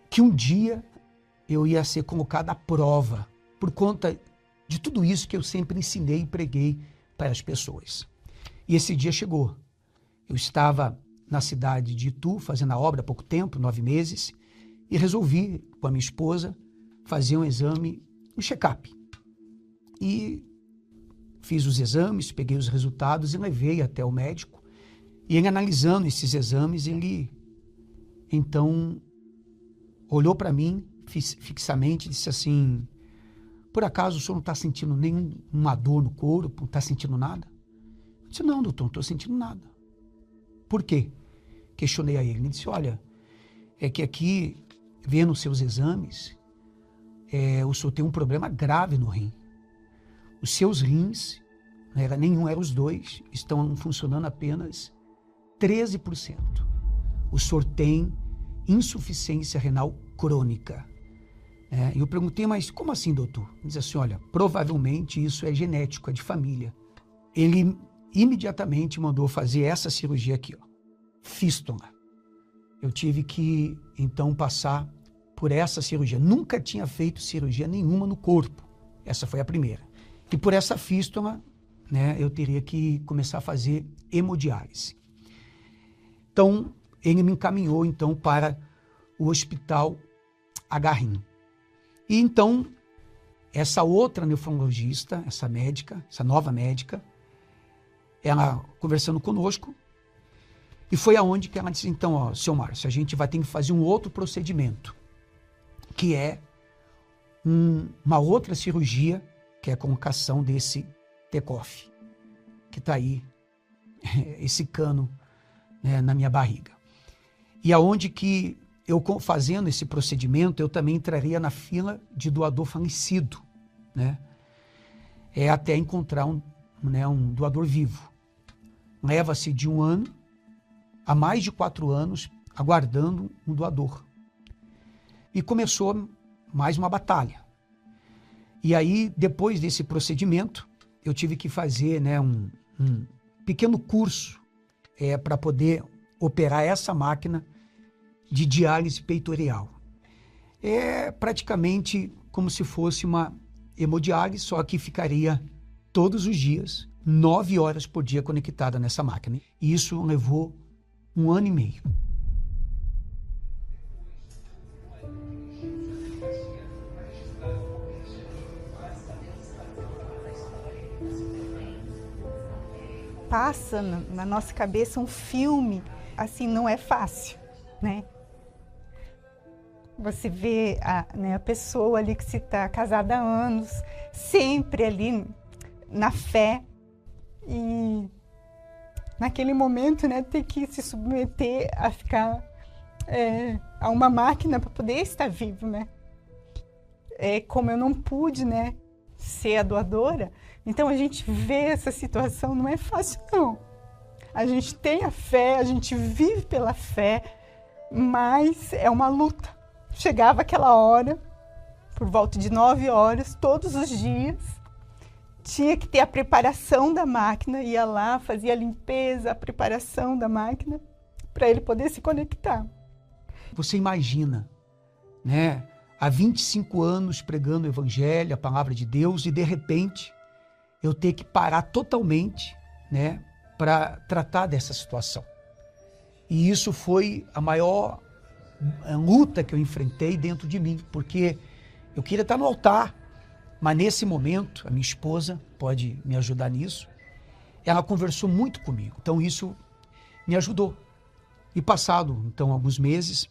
que um dia eu ia ser colocado à prova por conta de tudo isso que eu sempre ensinei e preguei para as pessoas. E esse dia chegou. Eu estava na cidade de Itu, fazendo a obra há pouco tempo, 9 meses, e resolvi, com a minha esposa, fazer um exame, um check-up. E fiz os exames, peguei os resultados e levei até o médico. E ele, analisando esses exames, ele então olhou para mim fixamente e disse assim: por acaso o senhor não está sentindo nenhuma dor no corpo, não está sentindo nada? Eu disse: não, doutor, não estou sentindo nada. Por quê? Questionei a ele. Ele disse: olha, é que aqui, vendo os seus exames, o senhor tem um problema grave no rim. Os seus rins, não era nenhum, eram os dois, estão funcionando apenas 13%. O senhor tem insuficiência renal crônica. E eu perguntei: mas como assim, doutor? Ele disse assim: olha, provavelmente isso é genético, é de família. Ele imediatamente mandou fazer essa cirurgia aqui, ó, fístula. Eu tive que, então, passar por essa cirurgia. Nunca tinha feito cirurgia nenhuma no corpo. Essa foi a primeira. E por essa fístula, eu teria que começar a fazer hemodiálise. Então, ele me encaminhou, então, para o Hospital H-Rim. E então, essa outra nefrologista, essa médica, essa nova médica, ela conversando conosco, e foi aonde que ela disse: então, ó, seu Márcio, a gente vai ter que fazer um outro procedimento, que é uma outra cirurgia, que é a colocação desse TECOF, que está aí, esse cano, na minha barriga. E aonde que eu fazendo esse procedimento, eu também entraria na fila de doador falecido, né? Até encontrar um doador vivo. Leva-se de 1 ano a mais de 4 anos aguardando um doador. E começou mais uma batalha. E aí, depois desse procedimento, eu tive que fazer, né, um pequeno curso para poder operar essa máquina de diálise peitoral. É praticamente como se fosse uma hemodiálise, só que ficaria todos os dias, 9 horas por dia conectada nessa máquina. E isso levou 1 ano e meio. Passa na nossa cabeça um filme, assim, não é fácil, né? Você vê a pessoa ali que se está casada há anos, sempre ali na fé, e naquele momento, né, ter que se submeter a ficar a uma máquina para poder estar vivo, né? Como eu não pude, né, ser a doadora, então a gente vê essa situação, não é fácil não. A gente tem a fé, a gente vive pela fé, mas é uma luta. Chegava aquela hora, por volta de 9 horas, todos os dias, tinha que ter a preparação da máquina, ia lá, fazia a limpeza, a preparação da máquina, para ele poder se conectar. Você imagina, né, há 25 anos pregando o evangelho, a palavra de Deus, e de repente eu ter que parar totalmente, né, para tratar dessa situação. E isso foi a maior luta que eu enfrentei dentro de mim, porque eu queria estar no altar, mas nesse momento, a minha esposa pode me ajudar nisso, ela conversou muito comigo, então isso me ajudou. E passado, então, alguns meses,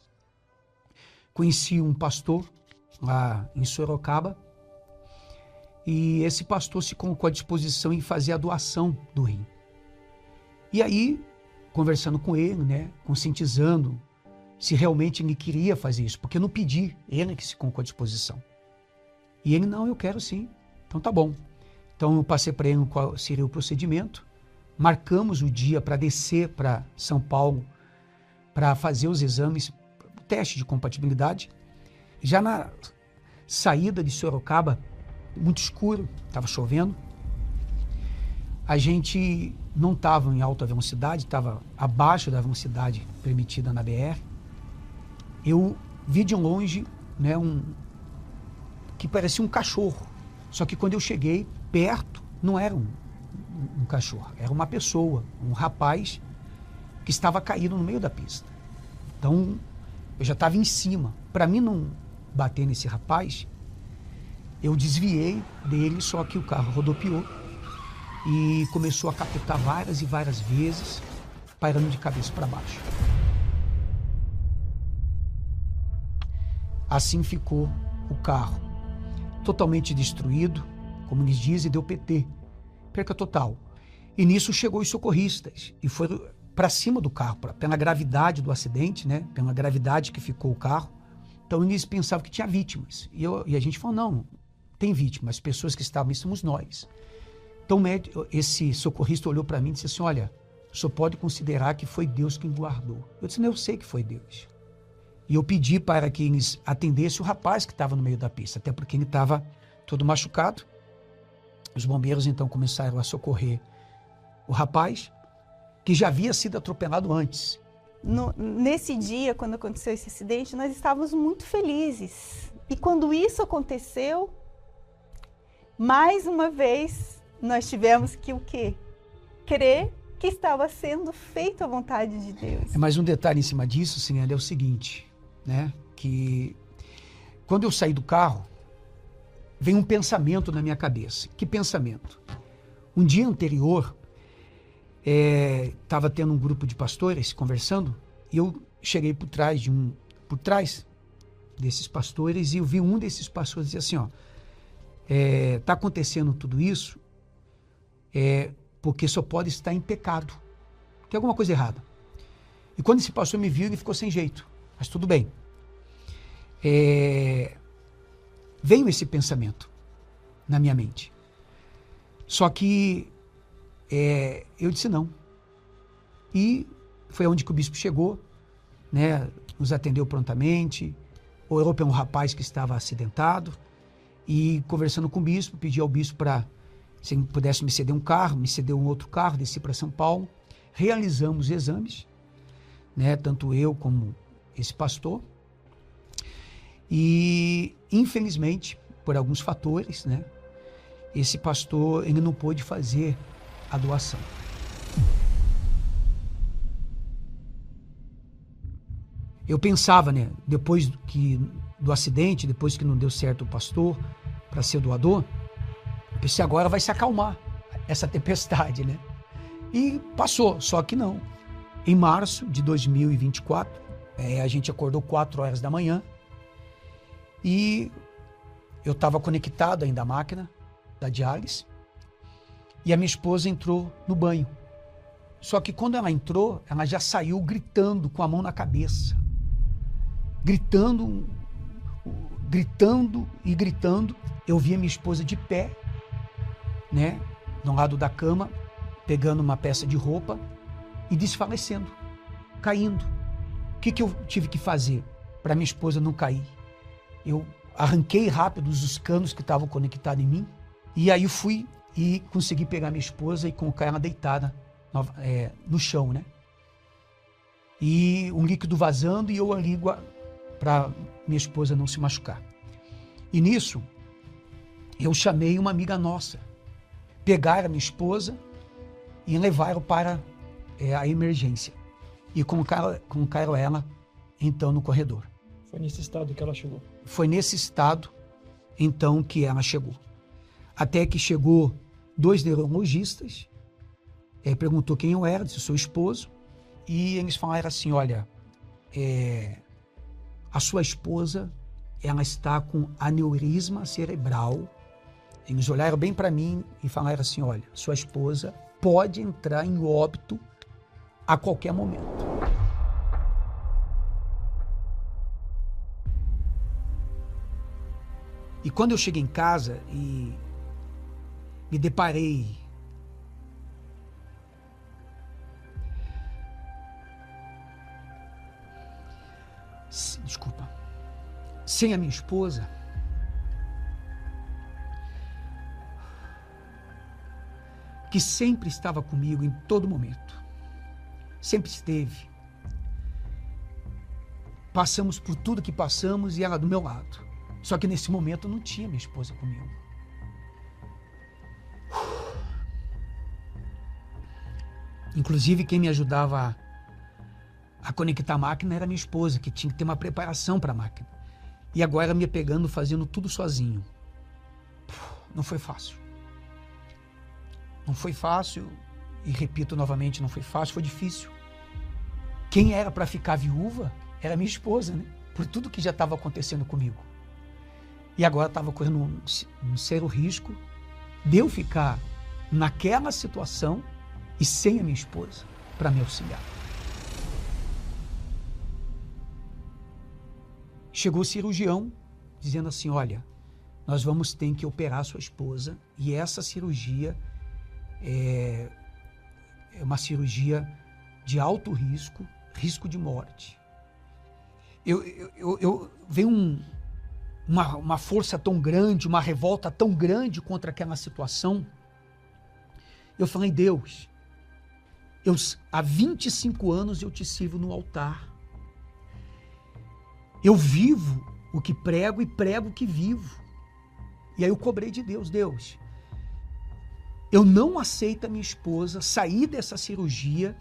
conheci um pastor lá em Sorocaba, e esse pastor se colocou à disposição em fazer a doação do rim. E aí, conversando com ele, né, conscientizando se realmente ele queria fazer isso, porque eu não pedi, ele que se colocou à disposição. E ele, não, eu quero sim. Então tá bom. Então eu passei para ele qual seria o procedimento, marcamos o dia para descer para São Paulo para fazer os exames, o teste de compatibilidade. Já na saída de Sorocaba, muito escuro, estava chovendo, a gente não estava em alta velocidade, estava abaixo da velocidade permitida na BR. Eu vi de longe, né, que parecia um cachorro, só que quando eu cheguei perto, não era um cachorro, era uma pessoa, um rapaz que estava caído no meio da pista. Então, eu já estava em cima. Para mim não bater nesse rapaz, eu desviei dele, só que o carro rodopiou e começou a capotar várias e várias vezes, pairando de cabeça para baixo. Assim ficou o carro, totalmente destruído, como eles dizem, deu PT, perca total. E nisso chegou os socorristas e foram para cima do carro, pela gravidade do acidente, né? Pela gravidade que ficou o carro. Então eles pensavam que tinha vítimas. E a gente falou, não, tem vítimas, as pessoas que estavam ali somos nós. Então esse socorrista olhou para mim e disse assim, olha, o senhor pode considerar que foi Deus quem guardou. Eu disse, não, eu sei que foi Deus. E eu pedi para que eles atendessem o rapaz que estava no meio da pista, até porque ele estava todo machucado. Os bombeiros então começaram a socorrer o rapaz, que já havia sido atropelado antes. Nesse dia, quando aconteceu esse acidente, nós estávamos muito felizes. E quando isso aconteceu, mais uma vez, nós tivemos que o quê? Crer que estava sendo feita a vontade de Deus. Mais um detalhe em cima disso, senhora, é o seguinte, né? Que quando eu saí do carro, veio um pensamento na minha cabeça. Que pensamento? Um dia anterior, estava tendo um grupo de pastores conversando, e eu cheguei por trás desses pastores, e eu vi um desses pastores dizer assim, ó, tá acontecendo tudo isso porque só pode estar em pecado. Tem alguma coisa errada. E quando esse pastor me viu, ele ficou sem jeito. Mas tudo bem. veio esse pensamento na minha mente. Só que eu disse não. E foi onde que o bispo chegou, né, nos atendeu prontamente, orou para um rapaz que estava acidentado e, conversando com o bispo, pedi ao bispo para, se ele pudesse me ceder um carro, me cedeu um outro carro, desci para São Paulo, realizamos exames, né, tanto eu como esse pastor, e infelizmente, por alguns fatores, né, esse pastor ele não pôde fazer a doação. Eu pensava, né, depois do acidente, depois que não deu certo o pastor para ser doador, eu pensei, agora vai se acalmar essa tempestade, né? E passou, só que não. Em março de 2024, a gente acordou 4 horas da manhã e eu estava conectado ainda à máquina da diálise e a minha esposa entrou no banho. Só que quando ela entrou, ela já saiu gritando com a mão na cabeça. Gritando e gritando. Eu vi a minha esposa de pé, né, do lado da cama, pegando uma peça de roupa e desfalecendo, caindo. O que eu tive que fazer para minha esposa não cair? Eu arranquei rápido os canos que estavam conectados em mim e aí fui e consegui pegar minha esposa e colocar ela deitada no chão, né? E um líquido vazando e eu ali para minha esposa não se machucar. E nisso, eu chamei uma amiga nossa, pegaram a minha esposa e levaram para a emergência e colocaram ela, então, no corredor. Foi nesse estado que ela chegou? Foi nesse estado, então, que ela chegou. Até que chegou 2 neurologistas, perguntou quem eu era, disse, sou esposo, e eles falaram assim, olha, a sua esposa, ela está com aneurisma cerebral. Eles olharam bem para mim e falaram assim, olha, sua esposa pode entrar em óbito a qualquer momento. E quando eu cheguei em casa e me deparei sem a minha esposa, que sempre estava comigo em todo momento, sempre esteve. Passamos por tudo que passamos e ela do meu lado. Só que nesse momento eu não tinha minha esposa comigo. Inclusive quem me ajudava a conectar a máquina era minha esposa, que tinha que ter uma preparação para a máquina. E agora me pegando, fazendo tudo sozinho. Não foi fácil. Não foi fácil, e repito novamente, não foi fácil, foi difícil. Quem era para ficar viúva era minha esposa, né? Por tudo que já estava acontecendo comigo. E agora estava correndo um sério risco de eu ficar naquela situação e sem a minha esposa para me auxiliar. Chegou o cirurgião dizendo assim, olha, nós vamos ter que operar a sua esposa e essa cirurgia é uma cirurgia de alto risco, risco de morte. Veio uma força tão grande, uma revolta tão grande contra aquela situação. Eu falei, Deus, há 25 anos eu te sirvo no altar. Eu vivo o que prego e prego o que vivo. E aí eu cobrei de Deus, Deus, eu não aceito a minha esposa sair dessa cirurgia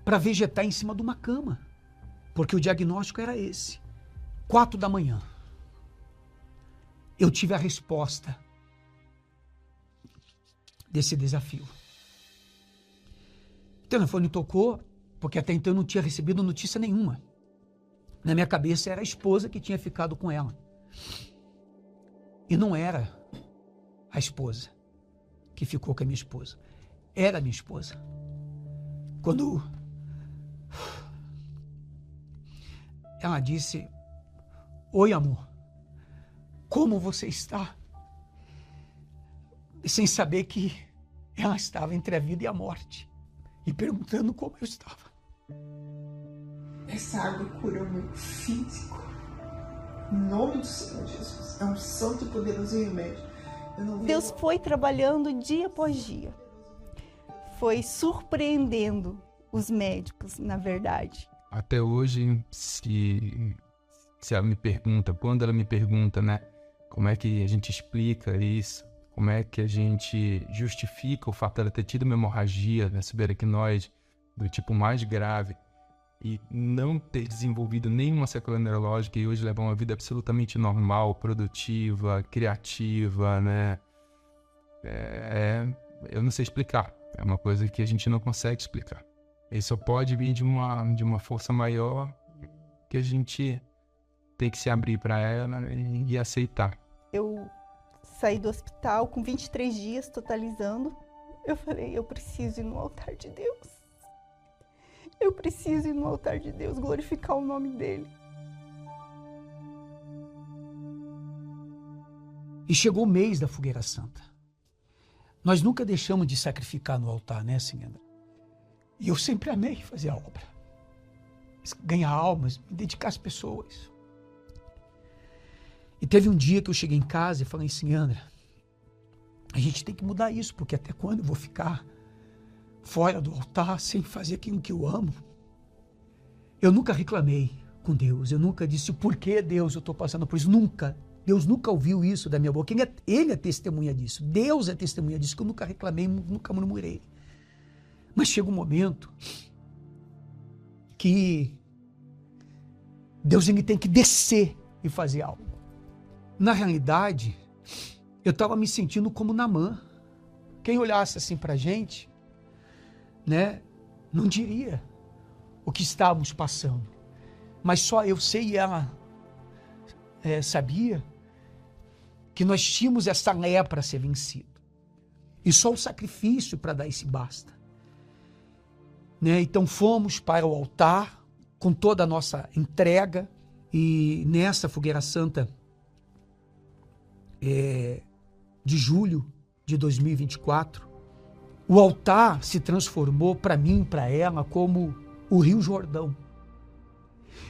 para vegetar em cima de uma cama. Porque o diagnóstico era esse. 4 da manhã. Eu tive a resposta desse desafio. O telefone tocou, porque até então eu não tinha recebido notícia nenhuma. Na minha cabeça era a esposa que tinha ficado com ela. E não era a esposa que ficou com a minha esposa. Era a minha esposa. Quando ela disse, oi, amor, como você está? Sem saber que ela estava entre a vida e a morte. E perguntando como eu estava. Essa água cura o meu físico. Em nome do Senhor Jesus. É um santo e poderoso remédio. Deus foi trabalhando dia após dia. Foi surpreendendo os médicos, na verdade. Até hoje, se ela me pergunta, quando ela me pergunta, né, como é que a gente explica isso, como é que a gente justifica o fato dela ter tido uma hemorragia, né, subaracnoide, do tipo mais grave, e não ter desenvolvido nenhuma sequela neurológica e hoje levar uma vida absolutamente normal, produtiva, criativa, né? Eu não sei explicar. É uma coisa que a gente não consegue explicar. Isso só pode vir de uma força maior que a gente tem que se abrir para ela e aceitar. Eu saí do hospital com 23 dias, totalizando. Eu falei, eu preciso ir no altar de Deus. Eu preciso ir no altar de Deus, glorificar o nome dele. E chegou o mês da Fogueira Santa. Nós nunca deixamos de sacrificar no altar, né, Senhora? E eu sempre amei fazer a obra. Ganhar almas, me dedicar às pessoas. E teve um dia que eu cheguei em casa e falei, Senhora, a gente tem que mudar isso, porque até quando eu vou ficar fora do altar sem fazer aquilo que eu amo? Eu nunca reclamei com Deus, eu nunca disse o porquê, Deus, eu estou passando por isso, nunca. Deus nunca ouviu isso da minha boca, ele é testemunha disso, Deus é testemunha disso, que eu nunca reclamei, nunca murmurei. Mas chega um momento que Deus ele tem que descer e fazer algo. Na realidade, eu estava me sentindo como Naamã. Quem olhasse assim para a gente, né, não diria o que estávamos passando. Mas só eu sei e ela sabia que nós tínhamos essa lepra a ser vencida. E só o sacrifício para dar esse basta. Né? Então fomos para o altar com toda a nossa entrega e nessa Fogueira Santa de julho de 2024, o altar se transformou para mim e para ela como o Rio Jordão.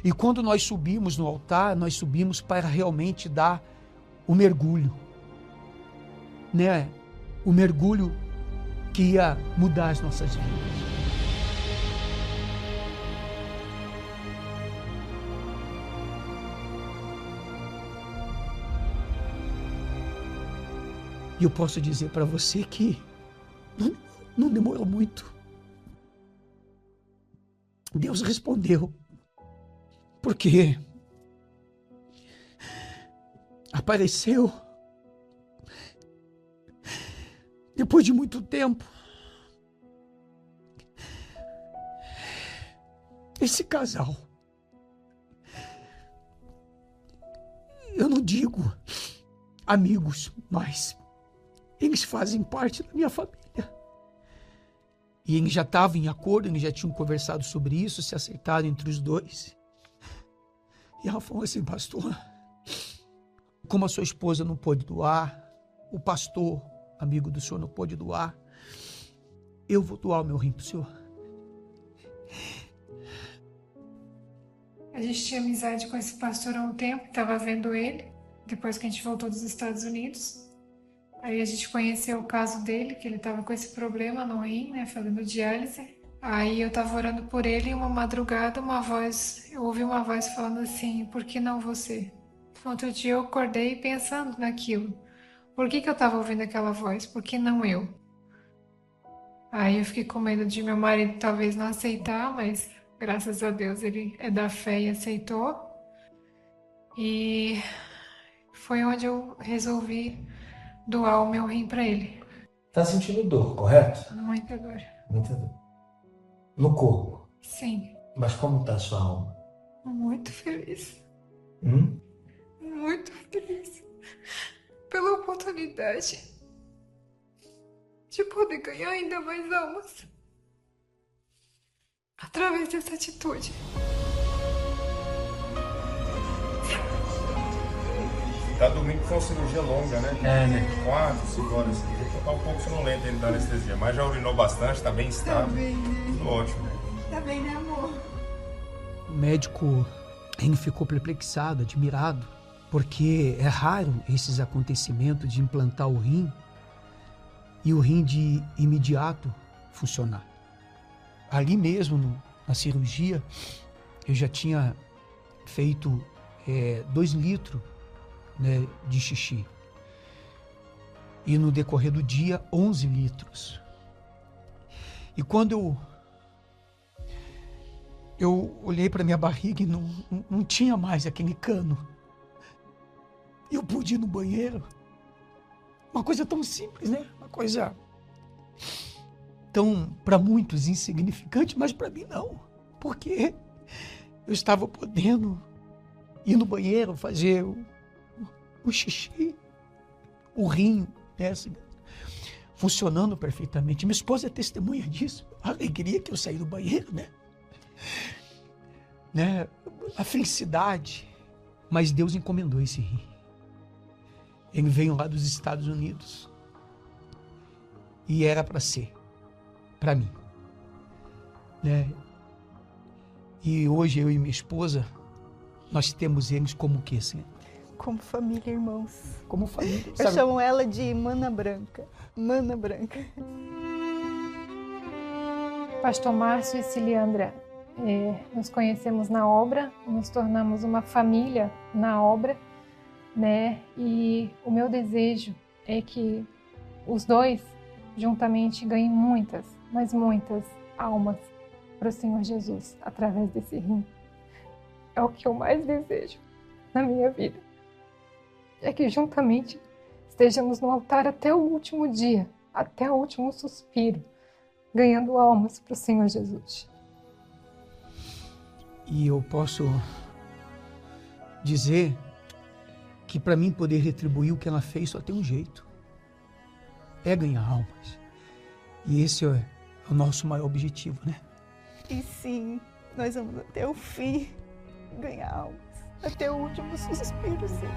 E quando nós subimos no altar, nós subimos para realmente dar o mergulho, né? O mergulho que ia mudar as nossas vidas. E eu posso dizer para você que não demorou muito. Deus respondeu. Porque apareceu depois de muito tempo esse casal. Eu não digo amigos, mas eles fazem parte da minha família. E eles já estavam em acordo, eles já tinham conversado sobre isso, se acertaram entre os dois. E ela falou assim, pastor, como a sua esposa não pôde doar, o pastor, amigo do senhor, não pôde doar, eu vou doar o meu rim para o senhor. A gente tinha amizade com esse pastor há um tempo, estava vendo ele, depois que a gente voltou dos Estados Unidos. Aí a gente conheceu o caso dele, que ele estava com esse problema no rim, né, fazendo diálise. Aí eu estava orando por ele e uma madrugada eu ouvi uma voz falando assim, por que não você? No outro dia eu acordei pensando naquilo. Por que eu estava ouvindo aquela voz? Por que não eu? Aí eu fiquei com medo de meu marido talvez não aceitar, mas graças a Deus ele é da fé e aceitou. E foi onde eu resolvi doar o meu rim para ele. Tá sentindo dor, correto? Muita dor. Muita dor. No corpo? Sim. Mas como tá a sua alma? Muito feliz. Muito feliz pela oportunidade de poder ganhar ainda mais almas através dessa atitude. Tá domingo foi uma cirurgia longa, né? É, né? 4, 5 horas. Tá um pouco sonolento ele da anestesia, mas já urinou bastante, tá bem estável. Tá bem, né? Tudo ótimo. Tá bem, né, amor? O médico ficou perplexado, admirado, porque é raro esses acontecimentos de implantar o rim e o rim de imediato funcionar. Ali mesmo, na cirurgia, eu já tinha feito 2 litros, né, de xixi. E no decorrer do dia, 11 litros. E quando eu olhei para minha barriga e não tinha mais aquele cano, eu pude ir no banheiro. Uma coisa tão simples, né? Uma coisa tão, para muitos, insignificante, mas para mim não. Porque eu estava podendo ir no banheiro, fazer o xixi, o rim, né, funcionando perfeitamente. Minha esposa é testemunha disso. A alegria que eu saí do banheiro, né? A felicidade. Mas Deus encomendou esse rim. Ele veio lá dos Estados Unidos. E era para ser, para mim, né? E hoje eu e minha esposa, nós temos eles como o quê, assim? Como família, irmãos. Como família. Eu sabe? chamo ela de Mana Branca. Mana Branca. Pastor Márcio e Ciliandra, nos conhecemos na obra, nos tornamos uma família na obra, né? E o meu desejo é que os dois juntamente ganhem muitas, mas muitas almas para o Senhor Jesus através desse rim. É o que eu mais desejo na minha vida. É que juntamente estejamos no altar até o último dia, até o último suspiro, ganhando almas para o Senhor Jesus. E eu posso dizer que para mim poder retribuir o que ela fez só tem um jeito. É ganhar almas. E esse é o nosso maior objetivo, né? E sim, nós vamos até o fim ganhar almas. Até o último suspiro, sim.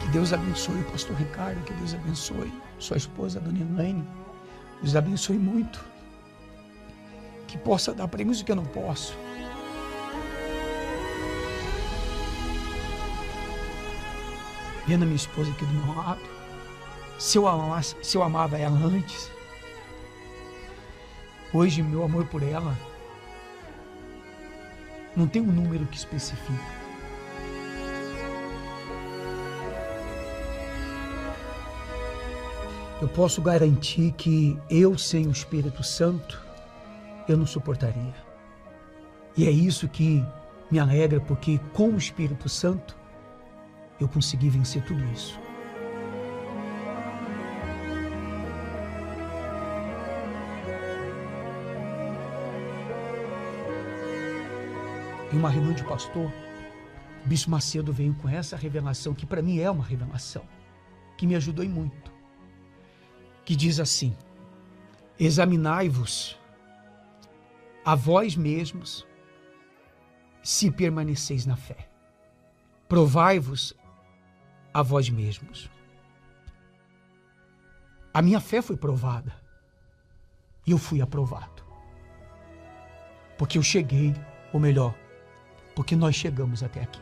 Que Deus abençoe o pastor Ricardo, que Deus abençoe sua esposa, dona Elaine. Deus abençoe muito. Que possa dar para eles o que eu não posso. Vendo a minha esposa aqui do meu lado, se eu amava ela antes, hoje meu amor por ela não tem um número que especifica. Eu posso garantir que eu, sem o Espírito Santo, eu não suportaria. E é isso que me alegra, porque com o Espírito Santo, eu consegui vencer tudo isso. Em uma reunião de pastor, o Bispo Macedo veio com essa revelação, que para mim é uma revelação, que me ajudou e muito. Que diz assim: examinai-vos a vós mesmos, se permaneceis na fé. Provai-vos a vós mesmos. A minha fé foi provada e eu fui aprovado. Porque eu cheguei, ou melhor, porque nós chegamos até aqui.